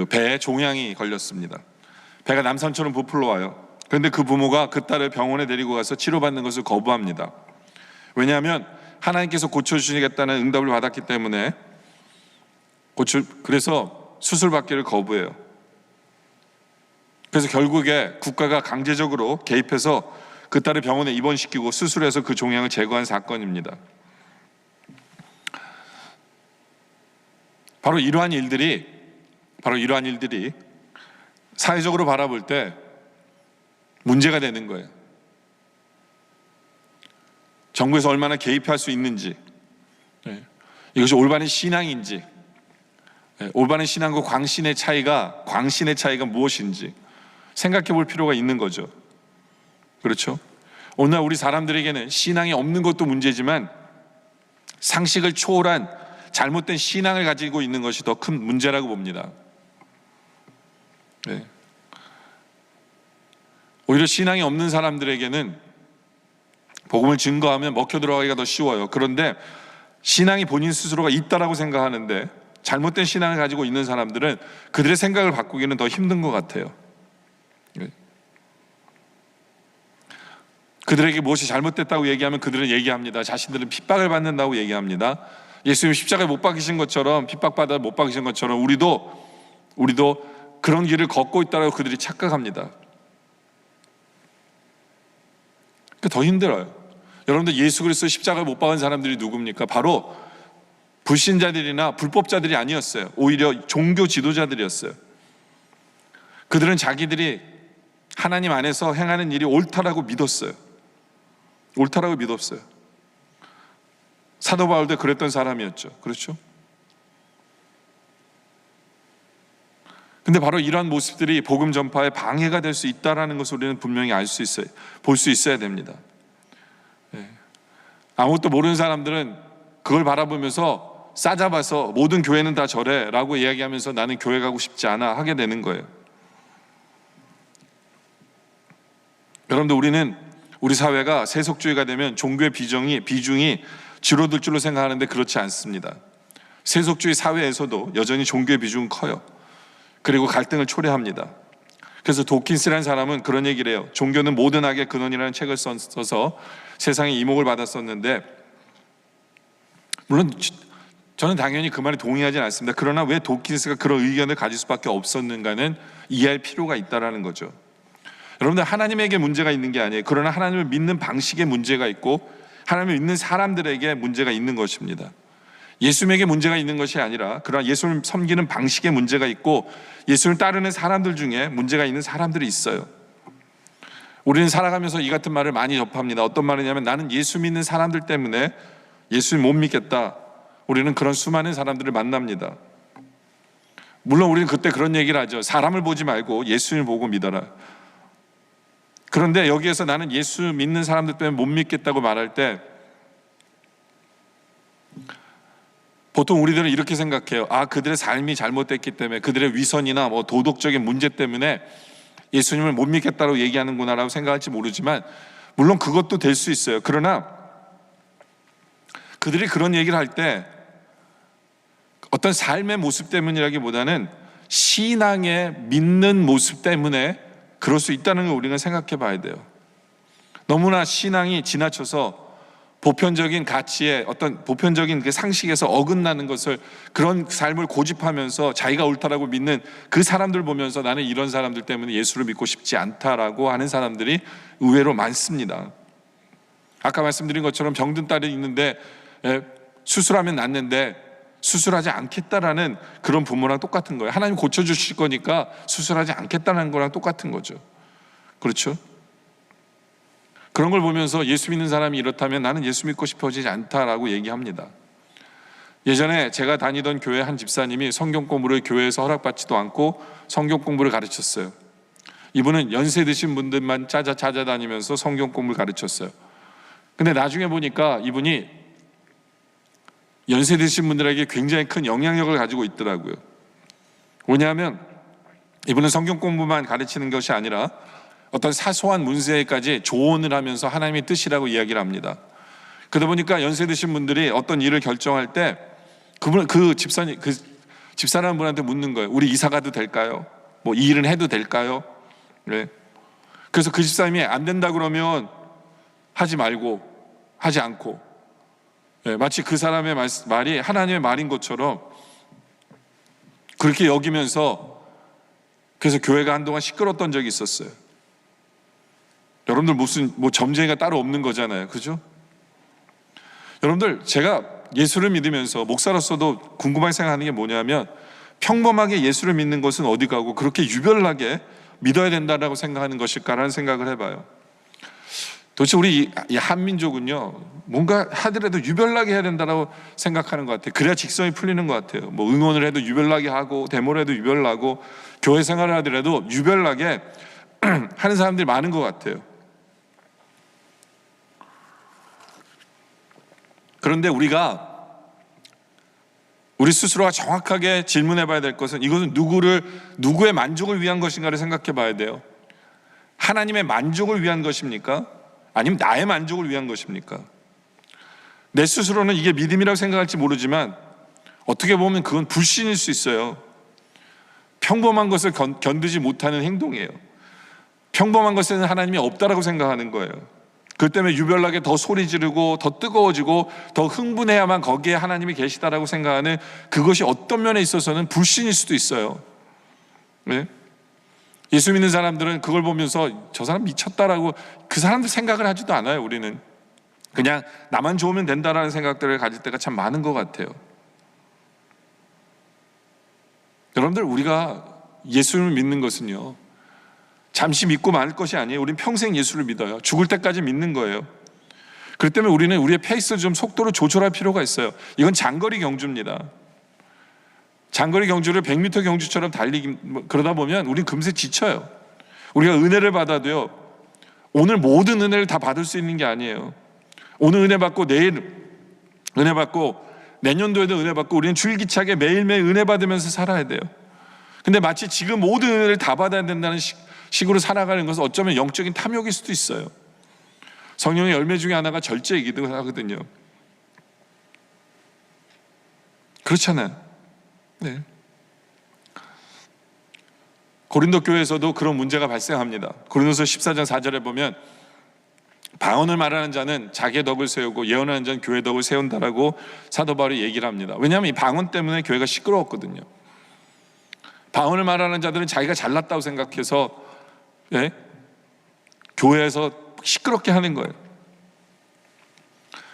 배에 종양이 걸렸습니다. 배가 남산처럼 부풀러 와요. 그런데 그 부모가 그 딸을 병원에 데리고 가서 치료받는 것을 거부합니다. 왜냐하면 하나님께서 고쳐주시겠다는 응답을 받았기 때문에 그래서 수술받기를 거부해요. 그래서 결국에 국가가 강제적으로 개입해서 그 딸을 병원에 입원시키고 수술해서 그 종양을 제거한 사건입니다. 바로 이러한 일들이 사회적으로 바라볼 때 문제가 되는 거예요. 정부에서 얼마나 개입할 수 있는지, 이것이 올바른 신앙인지, 올바른 신앙과 광신의 차이가 무엇인지 생각해 볼 필요가 있는 거죠. 그렇죠? 오늘 우리 사람들에게는 신앙이 없는 것도 문제지만 상식을 초월한 잘못된 신앙을 가지고 있는 것이 더 큰 문제라고 봅니다. 오히려 신앙이 없는 사람들에게는 복음을 증거하면 먹혀 들어가기가 더 쉬워요. 그런데 신앙이 본인 스스로가 있다라고 생각하는데 잘못된 신앙을 가지고 있는 사람들은 그들의 생각을 바꾸기는 더 힘든 것 같아요. 그들에게 무엇이 잘못됐다고 얘기하면 그들은 얘기합니다. 자신들은 핍박을 받는다고 얘기합니다. 예수님 십자가에 못 박히신 것처럼, 핍박받아 못 박히신 것처럼 우리도 그런 길을 걷고 있다고 그들이 착각합니다. 그러니까 더 힘들어요. 여러분들, 예수 그리스도 십자가에 못 박은 사람들이 누굽니까? 바로 불신자들이나 불법자들이 아니었어요. 오히려 종교 지도자들이었어요. 그들은 자기들이 하나님 안에서 행하는 일이 옳다라고 믿었어요. 옳다라고 믿었어요. 사도 바울도 그랬던 사람이었죠. 그렇죠? 근데 바로 이러한 모습들이 복음 전파에 방해가 될 수 있다는 것을 우리는 분명히 알 수 있어요. 볼 수 있어야 됩니다. 아무것도 모르는 사람들은 그걸 바라보면서 싸잡아서 모든 교회는 다 저래 라고 이야기하면서 나는 교회 가고 싶지 않아 하게 되는 거예요. 여러분들, 우리 사회가 세속주의가 되면 종교의 비중이 줄어들 줄로 생각하는데 그렇지 않습니다. 세속주의 사회에서도 여전히 종교의 비중은 커요. 그리고 갈등을 초래합니다. 그래서 도킨스라는 사람은 그런 얘기를 해요. 종교는 모든 악의 근원이라는 책을 써서 세상에 이목을 받았었는데, 물론 저는 당연히 그 말에 동의하지는 않습니다. 그러나 왜 도킨스가 그런 의견을 가질 수밖에 없었는가는 이해할 필요가 있다는 거죠. 여러분들, 하나님에게 문제가 있는 게 아니에요. 그러나 하나님을 믿는 방식에 문제가 있고 하나님을 믿는 사람들에게 문제가 있는 것입니다. 예수님에게 문제가 있는 것이 아니라, 그러나 예수를 섬기는 방식에 문제가 있고 예수를 따르는 사람들 중에 문제가 있는 사람들이 있어요. 우리는 살아가면서 이 같은 말을 많이 접합니다. 어떤 말이냐면, 나는 예수 믿는 사람들 때문에 예수를 못 믿겠다. 우리는 그런 수많은 사람들을 만납니다. 물론 우리는 그때 그런 얘기를 하죠. 사람을 보지 말고 예수를 보고 믿어라. 그런데 여기에서 나는 예수 믿는 사람들 때문에 못 믿겠다고 말할 때 보통 우리들은 이렇게 생각해요. 그들의 삶이 잘못됐기 때문에, 그들의 위선이나 도덕적인 문제 때문에 예수님을 못 믿겠다고 얘기하는구나 라고 생각할지 모르지만, 물론 그것도 될 수 있어요. 그러나 그들이 그런 얘기를 할 때 어떤 삶의 모습 때문이라기보다는 신앙의 믿는 모습 때문에 그럴 수 있다는 걸 우리가 생각해 봐야 돼요. 너무나 신앙이 지나쳐서 보편적인 가치에, 어떤 보편적인 그 상식에서 어긋나는 것을, 그런 삶을 고집하면서 자기가 옳다라고 믿는 그 사람들 보면서 나는 이런 사람들 때문에 예수를 믿고 싶지 않다라고 하는 사람들이 의외로 많습니다. 아까 말씀드린 것처럼 병든 딸이 있는데 수술하면 낫는데 수술하지 않겠다라는 그런 부모랑 똑같은 거예요. 하나님 고쳐주실 거니까 수술하지 않겠다는 거랑 똑같은 거죠. 그렇죠? 그런 걸 보면서 예수 믿는 사람이 이렇다면 나는 예수 믿고 싶어지지 않다라고 얘기합니다. 예전에 제가 다니던 교회 한 집사님이 성경 공부를 교회에서 허락받지도 않고 성경 공부를 가르쳤어요. 이분은 연세 드신 분들만 찾아다니면서 성경 공부를 가르쳤어요. 근데 나중에 보니까 이분이 연세 드신 분들에게 굉장히 큰 영향력을 가지고 있더라고요. 왜냐하면 이분은 성경 공부만 가르치는 것이 아니라 어떤 사소한 문제까지 조언을 하면서 하나님의 뜻이라고 이야기를 합니다. 그러다 보니까 연세 드신 분들이 어떤 일을 결정할 때 그 집사라는 분한테 묻는 거예요. 우리 이사 가도 될까요? 이 일은 해도 될까요? 네. 그래서 그 집사님이 안 된다 그러면 하지 않고, 네, 마치 그 사람의 말이 하나님의 말인 것처럼 그렇게 여기면서, 그래서 교회가 한동안 시끄러웠던 적이 있었어요. 여러분들 무슨 점쟁이가 따로 없는 거잖아요. 그죠? 여러분들, 제가 예수를 믿으면서 목사로서도 궁금하게 생각하는 게 뭐냐면, 평범하게 예수를 믿는 것은 어디 가고 그렇게 유별나게 믿어야 된다고 생각하는 것일까라는 생각을 해봐요. 도대체 우리 이 한민족은요, 뭔가 하더라도 유별나게 해야 된다고 생각하는 것 같아요. 그래야 직성이 풀리는 것 같아요. 응원을 해도 유별나게 하고, 데모를 해도 유별나고, 교회 생활을 하더라도 유별나게 하는 사람들이 많은 것 같아요. 그런데 우리 스스로가 정확하게 질문해 봐야 될 것은, 이것은 누구의 만족을 위한 것인가를 생각해 봐야 돼요. 하나님의 만족을 위한 것입니까? 아니면 나의 만족을 위한 것입니까? 내 스스로는 이게 믿음이라고 생각할지 모르지만 어떻게 보면 그건 불신일 수 있어요. 평범한 것을 견디지 못하는 행동이에요. 평범한 것에는 하나님이 없다라고 생각하는 거예요. 그 때문에 유별나게 더 소리 지르고 더 뜨거워지고 더 흥분해야만 거기에 하나님이 계시다라고 생각하는 그것이 어떤 면에 있어서는 불신일 수도 있어요. 네? 예수 믿는 사람들은 그걸 보면서 저 사람 미쳤다라고 그 사람들 생각을 하지도 않아요. 우리는 그냥 나만 좋으면 된다라는 생각들을 가질 때가 참 많은 것 같아요. 여러분들, 우리가 예수를 믿는 것은요, 잠시 믿고 말 것이 아니에요. 우리는 평생 예수를 믿어요. 죽을 때까지 믿는 거예요. 그렇기 때문에 우리는 우리의 페이스를 좀 속도를 조절할 필요가 있어요. 이건 장거리 경주입니다. 장거리 경주를 100m 경주처럼 그러다 보면 우린 금세 지쳐요. 우리가 은혜를 받아도요, 오늘 모든 은혜를 다 받을 수 있는 게 아니에요. 오늘 은혜 받고 내일 은혜 받고 내년도에도 은혜 받고 우리는 줄기차게 매일매일 은혜 받으면서 살아야 돼요. 근데 마치 지금 모든 은혜를 다 받아야 된다는 식으로 살아가는 것은 어쩌면 영적인 탐욕일 수도 있어요. 성령의 열매 중에 하나가 절제이기도 하거든요. 그렇잖아요. 네. 고린도 교회에서도 그런 문제가 발생합니다. 고린도서 14장 4절에 보면 방언을 말하는 자는 자기의 덕을 세우고 예언하는 자는 교회 덕을 세운다라고 사도 바울이 얘기를 합니다. 왜냐하면 이 방언 때문에 교회가 시끄러웠거든요. 방언을 말하는 자들은 자기가 잘났다고 생각해서 교회에서 시끄럽게 하는 거예요.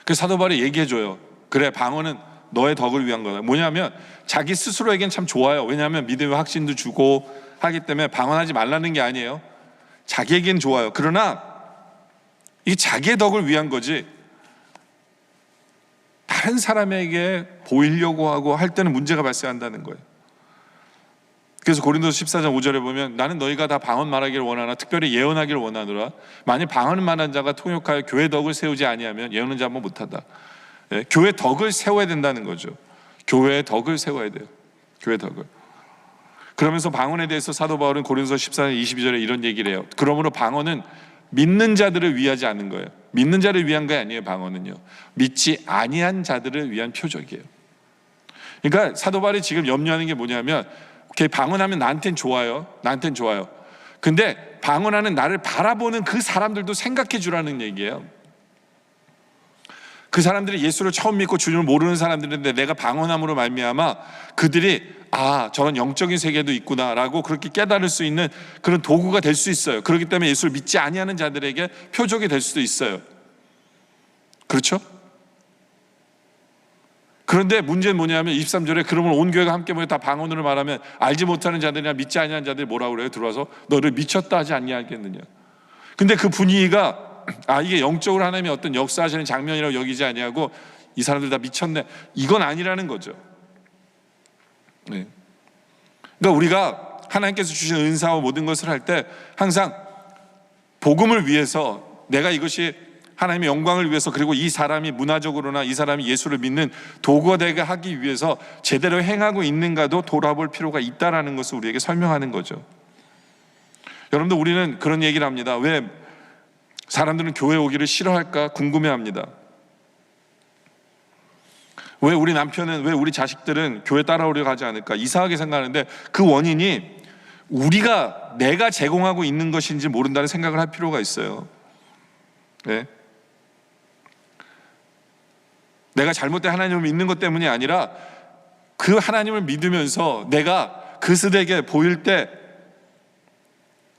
그래서 사도 바울이 얘기해줘요. 그래, 방언은 너의 덕을 위한 거다. 뭐냐면 자기 스스로에겐 참 좋아요. 왜냐하면 믿음의 확신도 주고 하기 때문에 방언하지 말라는 게 아니에요. 자기에겐 좋아요. 그러나 이게 자기의 덕을 위한 거지 다른 사람에게 보이려고 하고 할 때는 문제가 발생한다는 거예요. 그래서 고린도서 14장 5절에 보면 나는 너희가 다 방언 말하기를 원하나 특별히 예언하기를 원하노라. 만일 방언을 말하는 자가 통역하여 교회 덕을 세우지 아니하면 예언은 자뭐 못한다. 교회 덕을 세워야 된다는 거죠. 교회의 덕을 세워야 돼요. 교회 덕을. 그러면서 방언에 대해서 사도 바울은 고린도서 14장 22절에 이런 얘기를 해요. 그러므로 방언은 믿는 자들을 위하지 않는 거예요. 믿는 자를 위한 게 아니에요. 방언은요, 믿지 아니한 자들을 위한 표적이에요. 그러니까 사도 바울이 지금 염려하는 게 뭐냐면, 방언하면 나한텐 좋아요. 나한텐 좋아요. 근데 방언하는 나를 바라보는 그 사람들도 생각해 주라는 얘기예요. 그 사람들이 예수를 처음 믿고 주님을 모르는 사람들인데 내가 방언함으로 말미암아 그들이 저런 영적인 세계도 있구나라고 그렇게 깨달을 수 있는 그런 도구가 될 수 있어요. 그렇기 때문에 예수를 믿지 아니하는 자들에게 표적이 될 수도 있어요. 그렇죠? 그런데 문제는 뭐냐면 23절에 그러면 온 교회가 함께 모여 다 방언으로 말하면 알지 못하는 자들이나 믿지 아니하는 자들이 뭐라고 그래요? 들어와서 너를 미쳤다 하지 않냐겠느냐. 근데 그 분위기가 이게 영적으로 하나님의 어떤 역사하시는 장면이라고 여기지 아니하고 이 사람들 다 미쳤네, 이건 아니라는 거죠. 네. 그러니까 우리가 하나님께서 주신 은사와 모든 것을 할 때 항상 복음을 위해서, 내가 이것이 하나님의 영광을 위해서, 그리고 이 사람이 문화적으로나 이 사람이 예수를 믿는 도구가 되게 하기 위해서 제대로 행하고 있는가도 돌아볼 필요가 있다라는 것을 우리에게 설명하는 거죠. 여러분들, 우리는 그런 얘기를 합니다. 왜 사람들은 교회 오기를 싫어할까 궁금해합니다. 왜 우리 남편은, 왜 우리 자식들은 교회 따라오려고 하지 않을까 이상하게 생각하는데, 그 원인이 내가 제공하고 있는 것인지 모른다는 생각을 할 필요가 있어요. 네? 내가 잘못된 하나님을 믿는 것 때문이 아니라 그 하나님을 믿으면서 내가 그들에게 보일 때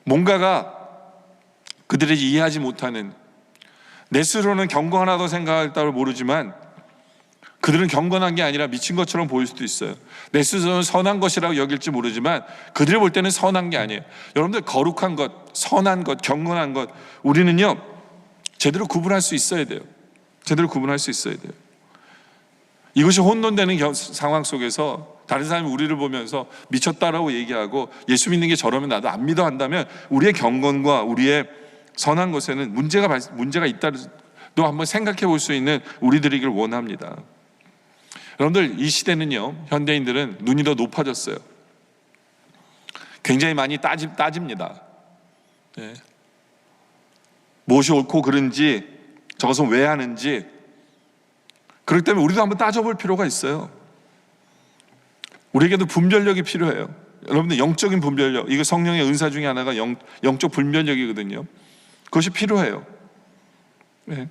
뭔가가 그들이 이해하지 못하는, 내 스스로는 경건하다고 생각할지 모르지만 그들은 경건한 게 아니라 미친 것처럼 보일 수도 있어요. 내 스스로는 선한 것이라고 여길지 모르지만 그들이 볼 때는 선한 게 아니에요. 여러분들, 거룩한 것, 선한 것, 경건한 것, 우리는요 제대로 구분할 수 있어야 돼요. 제대로 구분할 수 있어야 돼요. 이것이 혼돈되는 상황 속에서 다른 사람이 우리를 보면서 미쳤다라고 얘기하고 예수 믿는 게 저러면 나도 안 믿어 한다면 우리의 경건과 우리의 선한 것에는 문제가 있다도 한번 생각해 볼 수 있는 우리들이길 원합니다. 여러분들, 이 시대는요, 현대인들은 눈이 더 높아졌어요. 굉장히 많이 따집니다. 네. 무엇이 옳고 그른지, 저것은 왜 하는지, 그렇기 때문에 우리도 한번 따져볼 필요가 있어요. 우리에게도 분별력이 필요해요. 여러분들 영적인 분별력, 이거 성령의 은사 중에 하나가 영적 분별력이거든요. 그것이 필요해요. 네.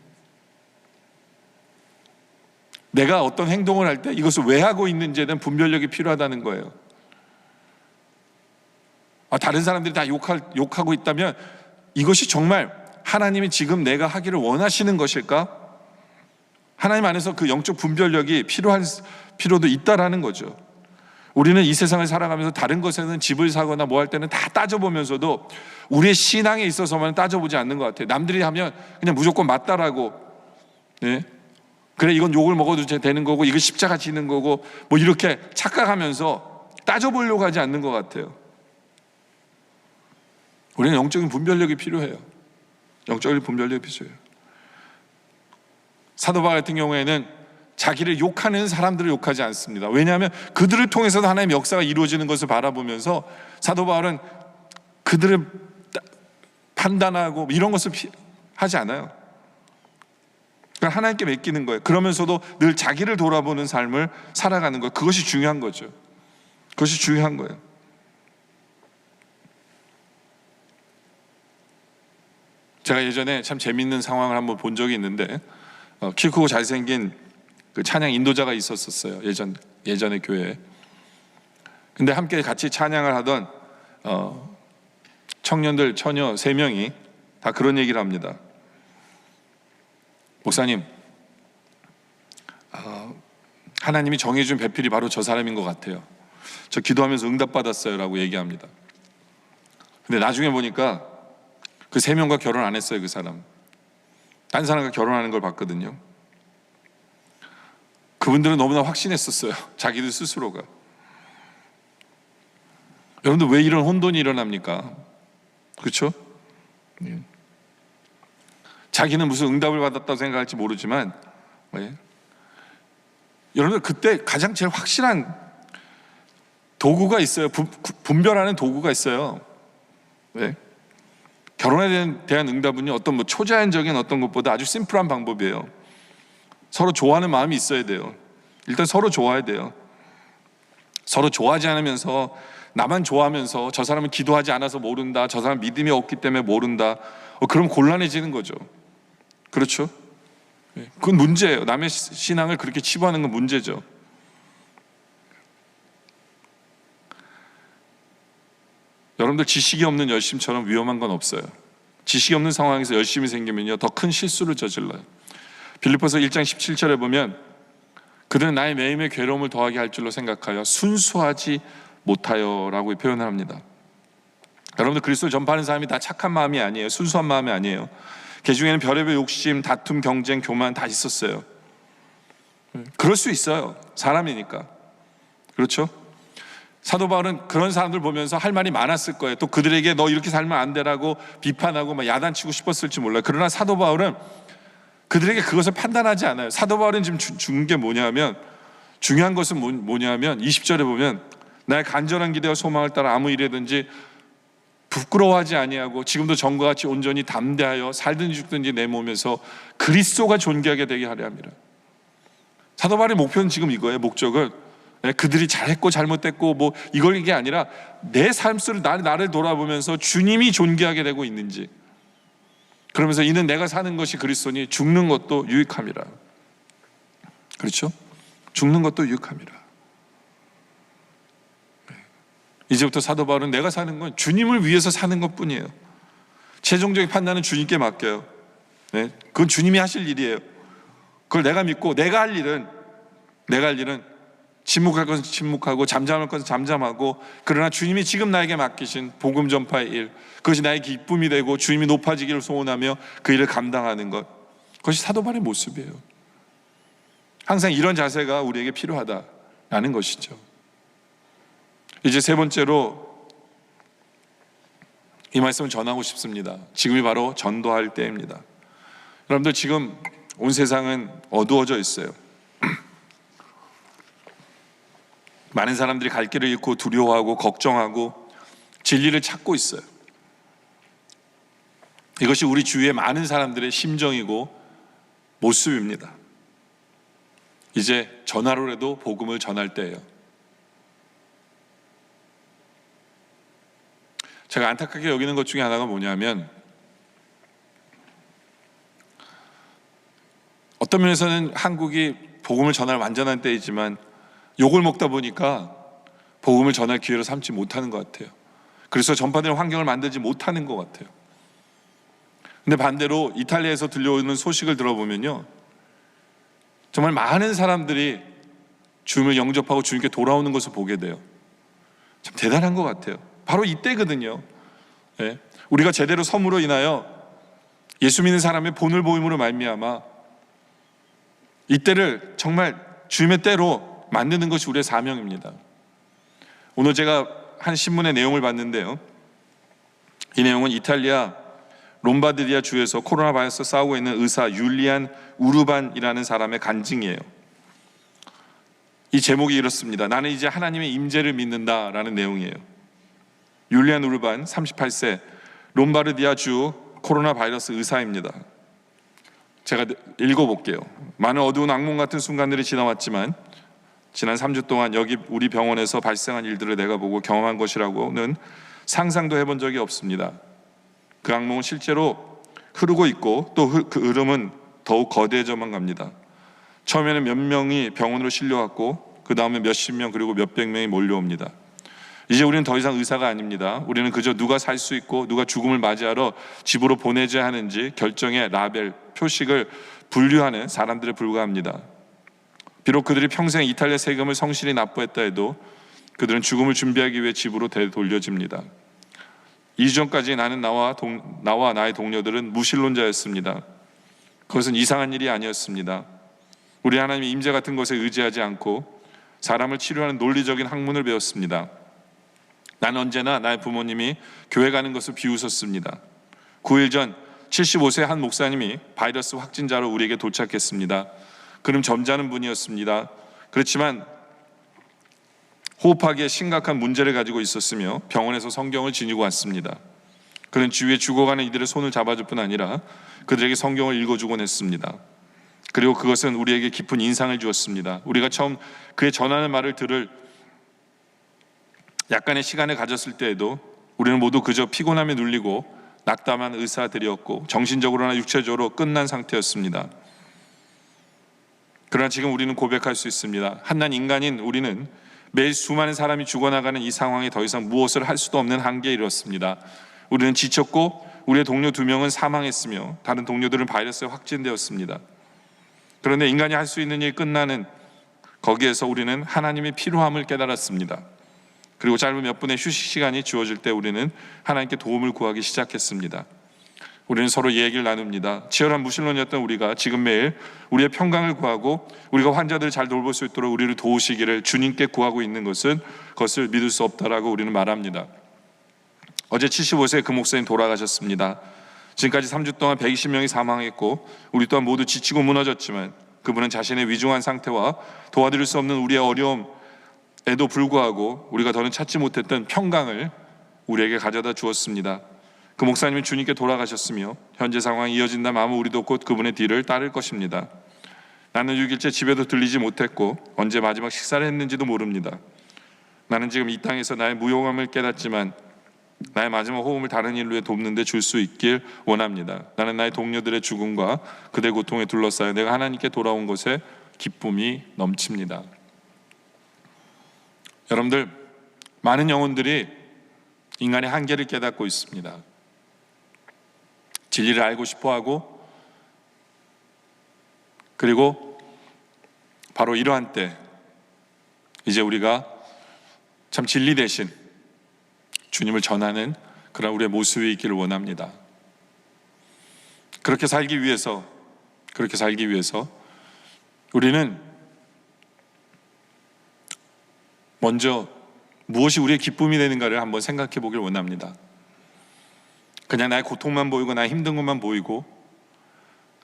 내가 어떤 행동을 할 때 이것을 왜 하고 있는지에 대한 분별력이 필요하다는 거예요. 다른 사람들이 다 욕하고 있다면 이것이 정말 하나님이 지금 내가 하기를 원하시는 것일까? 하나님 안에서 그 영적 분별력이 필요한 필요도 있다라는 거죠. 우리는 이 세상을 살아가면서 다른 것에는 집을 사거나 뭐 할 때는 다 따져보면서도 우리의 신앙에 있어서만 따져보지 않는 것 같아요. 남들이 하면 그냥 무조건 맞다라고, 네? 그래 이건 욕을 먹어도 되는 거고 이거 십자가 지는 거고 뭐 이렇게 착각하면서 따져보려고 하지 않는 것 같아요. 우리는 영적인 분별력이 필요해요. 영적인 분별력이 필요해요. 사도 바울 같은 경우에는 자기를 욕하는 사람들을 욕하지 않습니다. 왜냐하면 그들을 통해서도 하나님의 역사가 이루어지는 것을 바라보면서 사도 바울은 그들을 판단하고 이런 것을 하지 않아요. 그러니까 하나님께 맡기는 거예요. 그러면서도 늘 자기를 돌아보는 삶을 살아가는 거예요. 그것이 중요한 거죠. 그것이 중요한 거예요. 제가 예전에 참 재밌는 상황을 한번 본 적이 있는데 키 크고 잘생긴 그 찬양 인도자가 있었어요. 예전에 교회에. 근데 함께 같이 찬양을 하던 청년들 처녀 3명이 다 그런 얘기를 합니다. 목사님, 하나님이 정해준 배필이 바로 저 사람인 것 같아요. 저 기도하면서 응답받았어요 라고 얘기합니다. 근데 나중에 보니까 그 3명과 결혼 안 했어요. 그 사람 딴 사람과 결혼하는 걸 봤거든요. 그분들은 너무나 확신했었어요. 자기들 스스로가. 여러분들 왜 이런 혼돈이 일어납니까? 그렇죠? 자기는 무슨 응답을 받았다고 생각할지 모르지만 여러분들 그때 가장 제일 확실한 도구가 있어요. 분별하는 도구가 있어요. 왜? 결혼에 대한 응답은요, 어떤 뭐 초자연적인 어떤 것보다 아주 심플한 방법이에요. 서로 좋아하는 마음이 있어야 돼요. 일단 서로 좋아야 돼요. 서로 좋아하지 않으면서 나만 좋아하면서 저 사람은 기도하지 않아서 모른다, 저 사람은 믿음이 없기 때문에 모른다, 그럼 곤란해지는 거죠. 그렇죠? 그건 문제예요. 남의 신앙을 그렇게 치부하는 건 문제죠. 여러분들 지식이 없는 열심처럼 위험한 건 없어요. 지식이 없는 상황에서 열심이 생기면요, 더 큰 실수를 저질러요. 빌립보서 1장 17절에 보면 그들은 나의 매임에 괴로움을 더하게 할 줄로 생각하여 순수하지 못하여 라고 표현을 합니다. 여러분들 그리스도를 전파하는 사람이 다 착한 마음이 아니에요. 순수한 마음이 아니에요. 그 중에는 별의별 욕심, 다툼, 경쟁, 교만 다 있었어요. 그럴 수 있어요. 사람이니까. 그렇죠? 사도 바울은 그런 사람들 보면서 할 말이 많았을 거예요. 또 그들에게 너 이렇게 살면 안 되라고 비판하고 막 야단치고 싶었을지 몰라요. 그러나 사도 바울은 그들에게 그것을 판단하지 않아요. 사도 바울은 지금 준 게 뭐냐면, 중요한 것은 뭐냐면 20절에 보면 나의 간절한 기대와 소망을 따라 아무 일이든지 부끄러워하지 아니하고 지금도 전과 같이 온전히 담대하여 살든지 죽든지 내 몸에서 그리스도가 존귀하게 되게 하려 합니다. 사도 바울의 목표는 지금 이거예요. 목적은 그들이 잘했고 잘못됐고 뭐 이게 아니라 내 삶 속을 나를 돌아보면서 주님이 존귀하게 되고 있는지, 그러면서 이는 내가 사는 것이 그리스도니 죽는 것도 유익함이라. 그렇죠? 죽는 것도 유익함이라. 이제부터 사도 바울은 내가 사는 건 주님을 위해서 사는 것뿐이에요. 최종적인 판단은 주님께 맡겨요. 그건 주님이 하실 일이에요. 그걸 내가 믿고 내가 할 일은 침묵할 것은 침묵하고 잠잠할 것은 잠잠하고, 그러나 주님이 지금 나에게 맡기신 복음 전파의 일, 그것이 나의 기쁨이 되고 주님이 높아지기를 소원하며 그 일을 감당하는 것, 그것이 사도 바울의 모습이에요. 항상 이런 자세가 우리에게 필요하다라는 것이죠. 이제 세 번째로 이 말씀을 전하고 싶습니다. 지금이 바로 전도할 때입니다. 여러분들 지금 온 세상은 어두워져 있어요. 많은 사람들이 갈 길을 잃고 두려워하고 걱정하고 진리를 찾고 있어요. 이것이 우리 주위의 많은 사람들의 심정이고 모습입니다. 이제 전화로라도 복음을 전할 때예요. 제가 안타깝게 여기는 것 중에 하나가 뭐냐면, 어떤 면에서는 한국이 복음을 전할 완전한 때이지만 욕을 먹다 보니까 복음을 전할 기회로 삼지 못하는 것 같아요. 그래서 전파되는 환경을 만들지 못하는 것 같아요. 근데 반대로 이탈리아에서 들려오는 소식을 들어보면요, 정말 많은 사람들이 주님을 영접하고 주님께 돌아오는 것을 보게 돼요. 참 대단한 것 같아요. 바로 이때거든요. 예. 우리가 제대로 섬으로 인하여 예수 믿는 사람의 본을 보임으로 말미암아 이때를 정말 주님의 때로 만드는 것이 우리의 사명입니다. 오늘 제가 한 신문의 내용을 봤는데요, 이 내용은 이탈리아 롬바르디아 주에서 코로나 바이러스 싸우고 있는 의사 율리안 우르반이라는 사람의 간증이에요. 이 제목이 이렇습니다. 나는 이제 하나님의 임재를 믿는다라는 내용이에요. 율리안 우르반 38세 롬바르디아 주 코로나 바이러스 의사입니다. 제가 읽어볼게요. 많은 어두운 악몽 같은 순간들이 지나왔지만 지난 3주 동안 여기 우리 병원에서 발생한 일들을 내가 보고 경험한 것이라고는 상상도 해본 적이 없습니다. 그 악몽은 실제로 흐르고 있고 또 그 흐름은 더욱 거대해져만 갑니다. 처음에는 몇 명이 병원으로 실려왔고 그 다음에 몇십 명 그리고 몇백 명이 몰려옵니다. 이제 우리는 더 이상 의사가 아닙니다. 우리는 그저 누가 살 수 있고 누가 죽음을 맞이하러 집으로 보내줘야 하는지 결정의 라벨, 표식을 분류하는 사람들에 불과합니다. 비록 그들이 평생 이탈리아 세금을 성실히 납부했다 해도 그들은 죽음을 준비하기 위해 집으로 되돌려집니다. 2주 전까지 나와 나의 동료들은 무신론자였습니다. 그것은 이상한 일이 아니었습니다. 우리 하나님의 임재 같은 것에 의지하지 않고 사람을 치료하는 논리적인 학문을 배웠습니다. 나는 언제나 나의 부모님이 교회 가는 것을 비웃었습니다. 9일 전 75세 한 목사님이 바이러스 확진자로 우리에게 도착했습니다. 그는 점잖은 분이었습니다. 그렇지만 호흡하기에 심각한 문제를 가지고 있었으며 병원에서 성경을 지니고 왔습니다. 그는 주위에 죽어가는 이들의 손을 잡아줄 뿐 아니라 그들에게 성경을 읽어주곤 했습니다. 그리고 그것은 우리에게 깊은 인상을 주었습니다. 우리가 처음 그의 전하는 말을 들을 약간의 시간을 가졌을 때에도 우리는 모두 그저 피곤함에 눌리고 낙담한 의사들이었고 정신적으로나 육체적으로 끝난 상태였습니다. 그러나 지금 우리는 고백할 수 있습니다. 한낱 인간인 우리는 매일 수많은 사람이 죽어나가는 이 상황에 더 이상 무엇을 할 수도 없는 한계에 이르렀습니다. 우리는 지쳤고 우리의 동료 2명은 사망했으며 다른 동료들은 바이러스에 확진되었습니다. 그런데 인간이 할 수 있는 일이 끝나는 거기에서 우리는 하나님의 필요함을 깨달았습니다. 그리고 짧은 몇 분의 휴식 시간이 주어질 때 우리는 하나님께 도움을 구하기 시작했습니다. 우리는 서로 얘기를 나눕니다. 치열한 무신론이었던 우리가 지금 매일 우리의 평강을 구하고 우리가 환자들을 잘 돌볼 수 있도록 우리를 도우시기를 주님께 구하고 있는 것을 믿을 수 없다라고 우리는 말합니다. 어제 75세 그 목사님 돌아가셨습니다. 지금까지 3주 동안 120명이 사망했고 우리 또한 모두 지치고 무너졌지만 그분은 자신의 위중한 상태와 도와드릴 수 없는 우리의 어려움에도 불구하고 우리가 더는 찾지 못했던 평강을 우리에게 가져다 주었습니다. 그 목사님은 주님께 돌아가셨으며 현재 상황이 이어진다면 아마 우리도 곧 그분의 뒤를 따를 것입니다. 나는 6일째 집에도 들리지 못했고 언제 마지막 식사를 했는지도 모릅니다. 나는 지금 이 땅에서 나의 무용함을 깨닫지만 나의 마지막 호흡을 다른 일로 돕는 데 줄 수 있길 원합니다. 나는 나의 동료들의 죽음과 그들의 고통에 둘러싸여 내가 하나님께 돌아온 것에 기쁨이 넘칩니다. 여러분들, 많은 영혼들이 인간의 한계를 깨닫고 있습니다. 진리를 알고 싶어하고 그리고 바로 이러한 때 이제 우리가 참 진리 대신 주님을 전하는 그런 우리의 모습이 있기를 원합니다. 그렇게 살기 위해서 우리는 먼저 무엇이 우리의 기쁨이 되는가를 한번 생각해 보길 원합니다. 그냥 나의 고통만 보이고 나의 힘든 것만 보이고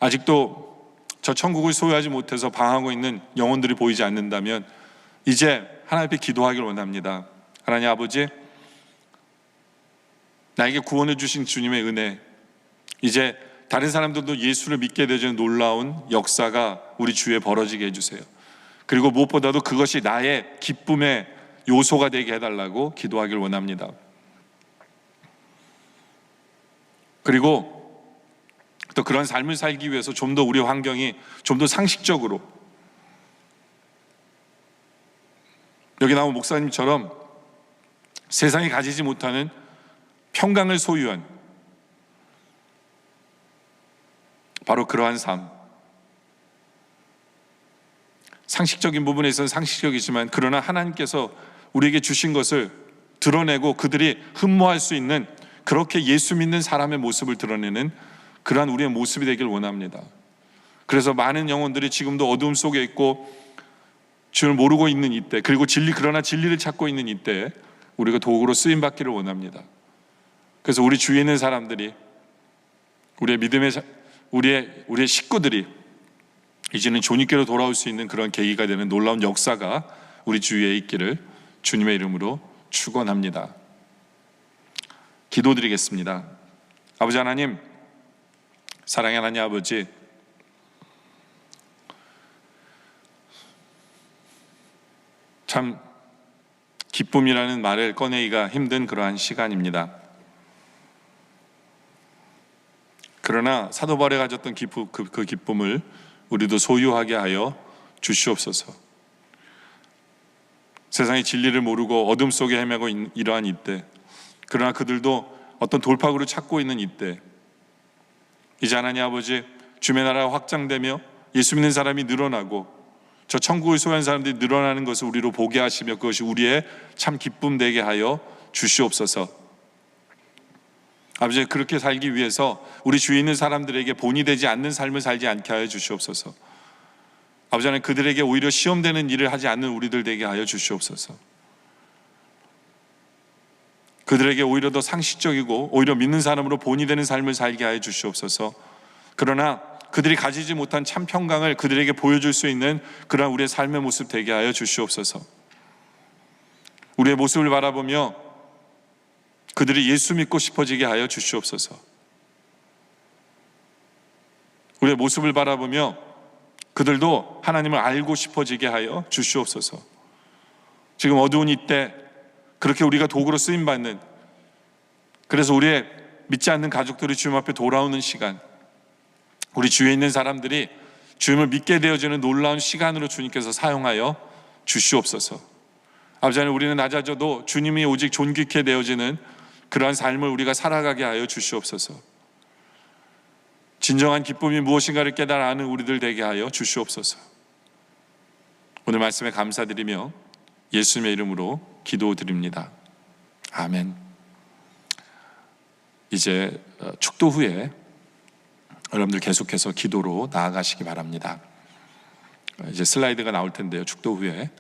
아직도 저 천국을 소유하지 못해서 방황하고 있는 영혼들이 보이지 않는다면 이제 하나님 앞에 기도하길 원합니다. 하나님 아버지, 나에게 구원해 주신 주님의 은혜, 이제 다른 사람들도 예수를 믿게 되는 놀라운 역사가 우리 주위에 벌어지게 해주세요. 그리고 무엇보다도 그것이 나의 기쁨의 요소가 되게 해달라고 기도하길 원합니다. 그리고 또 그런 삶을 살기 위해서 좀 더 우리 환경이 좀 더 상식적으로, 여기 나온 목사님처럼 세상이 가지지 못하는 평강을 소유한 바로 그러한 삶, 상식적인 부분에서는 상식적이지만 그러나 하나님께서 우리에게 주신 것을 드러내고 그들이 흠모할 수 있는, 그렇게 예수 믿는 사람의 모습을 드러내는 그러한 우리의 모습이 되길 원합니다. 그래서 많은 영혼들이 지금도 어두움 속에 있고 주를 모르고 있는 이때, 그리고 그러나 진리를 찾고 있는 이때 우리가 도구로 쓰임 받기를 원합니다. 그래서 우리 주위에 있는 사람들이, 우리의 믿음의 우리의 식구들이 이제는 존귀께로 돌아올 수 있는 그런 계기가 되는 놀라운 역사가 우리 주위에 있기를 주님의 이름으로 축원합니다. 기도드리겠습니다. 아버지 하나님, 사랑의 하나님 아버지, 참 기쁨이라는 말을 꺼내기가 힘든 그러한 시간입니다. 그러나 사도 바울이 가졌던 그 기쁨을 우리도 소유하게 하여 주시옵소서. 세상의 진리를 모르고 어둠 속에 헤매고 이러한 이때, 그러나 그들도 어떤 돌파구를 찾고 있는 이때, 이제 하나님 아버지, 주의 나라가 확장되며 예수 믿는 사람이 늘어나고 저 천국을 소유한 사람들이 늘어나는 것을 우리로 보게 하시며 그것이 우리의 참 기쁨 되게 하여 주시옵소서. 아버지, 그렇게 살기 위해서 우리 주위에 있는 사람들에게 본이 되지 않는 삶을 살지 않게 하여 주시옵소서. 아버지 하나님, 그들에게 오히려 시험되는 일을 하지 않는 우리들 되게 하여 주시옵소서. 그들에게 오히려 더 상식적이고 오히려 믿는 사람으로 본이 되는 삶을 살게 하여 주시옵소서. 그러나 그들이 가지지 못한 참 평강을 그들에게 보여줄 수 있는 그러한 우리의 삶의 모습 되게 하여 주시옵소서. 우리의 모습을 바라보며 그들이 예수 믿고 싶어지게 하여 주시옵소서. 우리의 모습을 바라보며 그들도 하나님을 알고 싶어지게 하여 주시옵소서. 지금 어두운 이때 그렇게 우리가 도구로 쓰임받는, 그래서 우리의 믿지 않는 가족들이 주님 앞에 돌아오는 시간, 우리 주위에 있는 사람들이 주님을 믿게 되어지는 놀라운 시간으로 주님께서 사용하여 주시옵소서. 아버지 하나님, 우리는 낮아져도 주님이 오직 존귀케 되어지는 그러한 삶을 우리가 살아가게 하여 주시옵소서. 진정한 기쁨이 무엇인가를 깨달아 아는 우리들 되게 하여 주시옵소서. 오늘 말씀에 감사드리며 예수님의 이름으로 기도드립니다. 아멘. 이제 축도 후에 여러분들 계속해서 기도로 나아가시기 바랍니다. 이제 슬라이드가 나올 텐데요. 축도 후에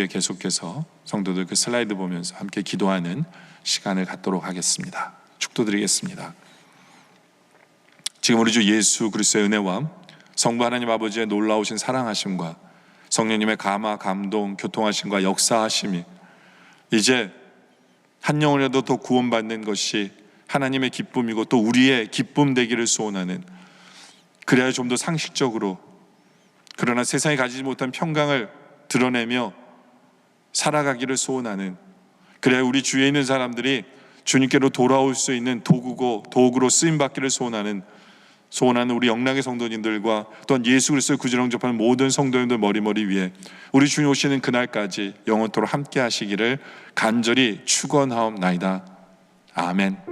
계속해서 성도들 그 슬라이드 보면서 함께 기도하는 시간을 갖도록 하겠습니다. 축도드리겠습니다. 지금 우리 주 예수 그리스도의 은혜와 성부 하나님 아버지의 놀라우신 사랑하심과 성령님의 감화, 감동, 교통하심과 역사하심이 이제 한 영혼이라도 더 구원받는 것이 하나님의 기쁨이고 또 우리의 기쁨 되기를 소원하는, 그래야 좀 더 상식적으로 그러나 세상에 가지지 못한 평강을 드러내며 살아가기를 소원하는, 그래야 우리 주위에 있는 사람들이 주님께로 돌아올 수 있는 도구로 쓰임받기를 소원하는 우리 영락의 성도님들과 또한 예수 그리스도의 구주를 영접하는 모든 성도님들 머리머리 위에 우리 주님 오시는 그날까지 영원토록 함께 하시기를 간절히 축원하옵나이다. 아멘.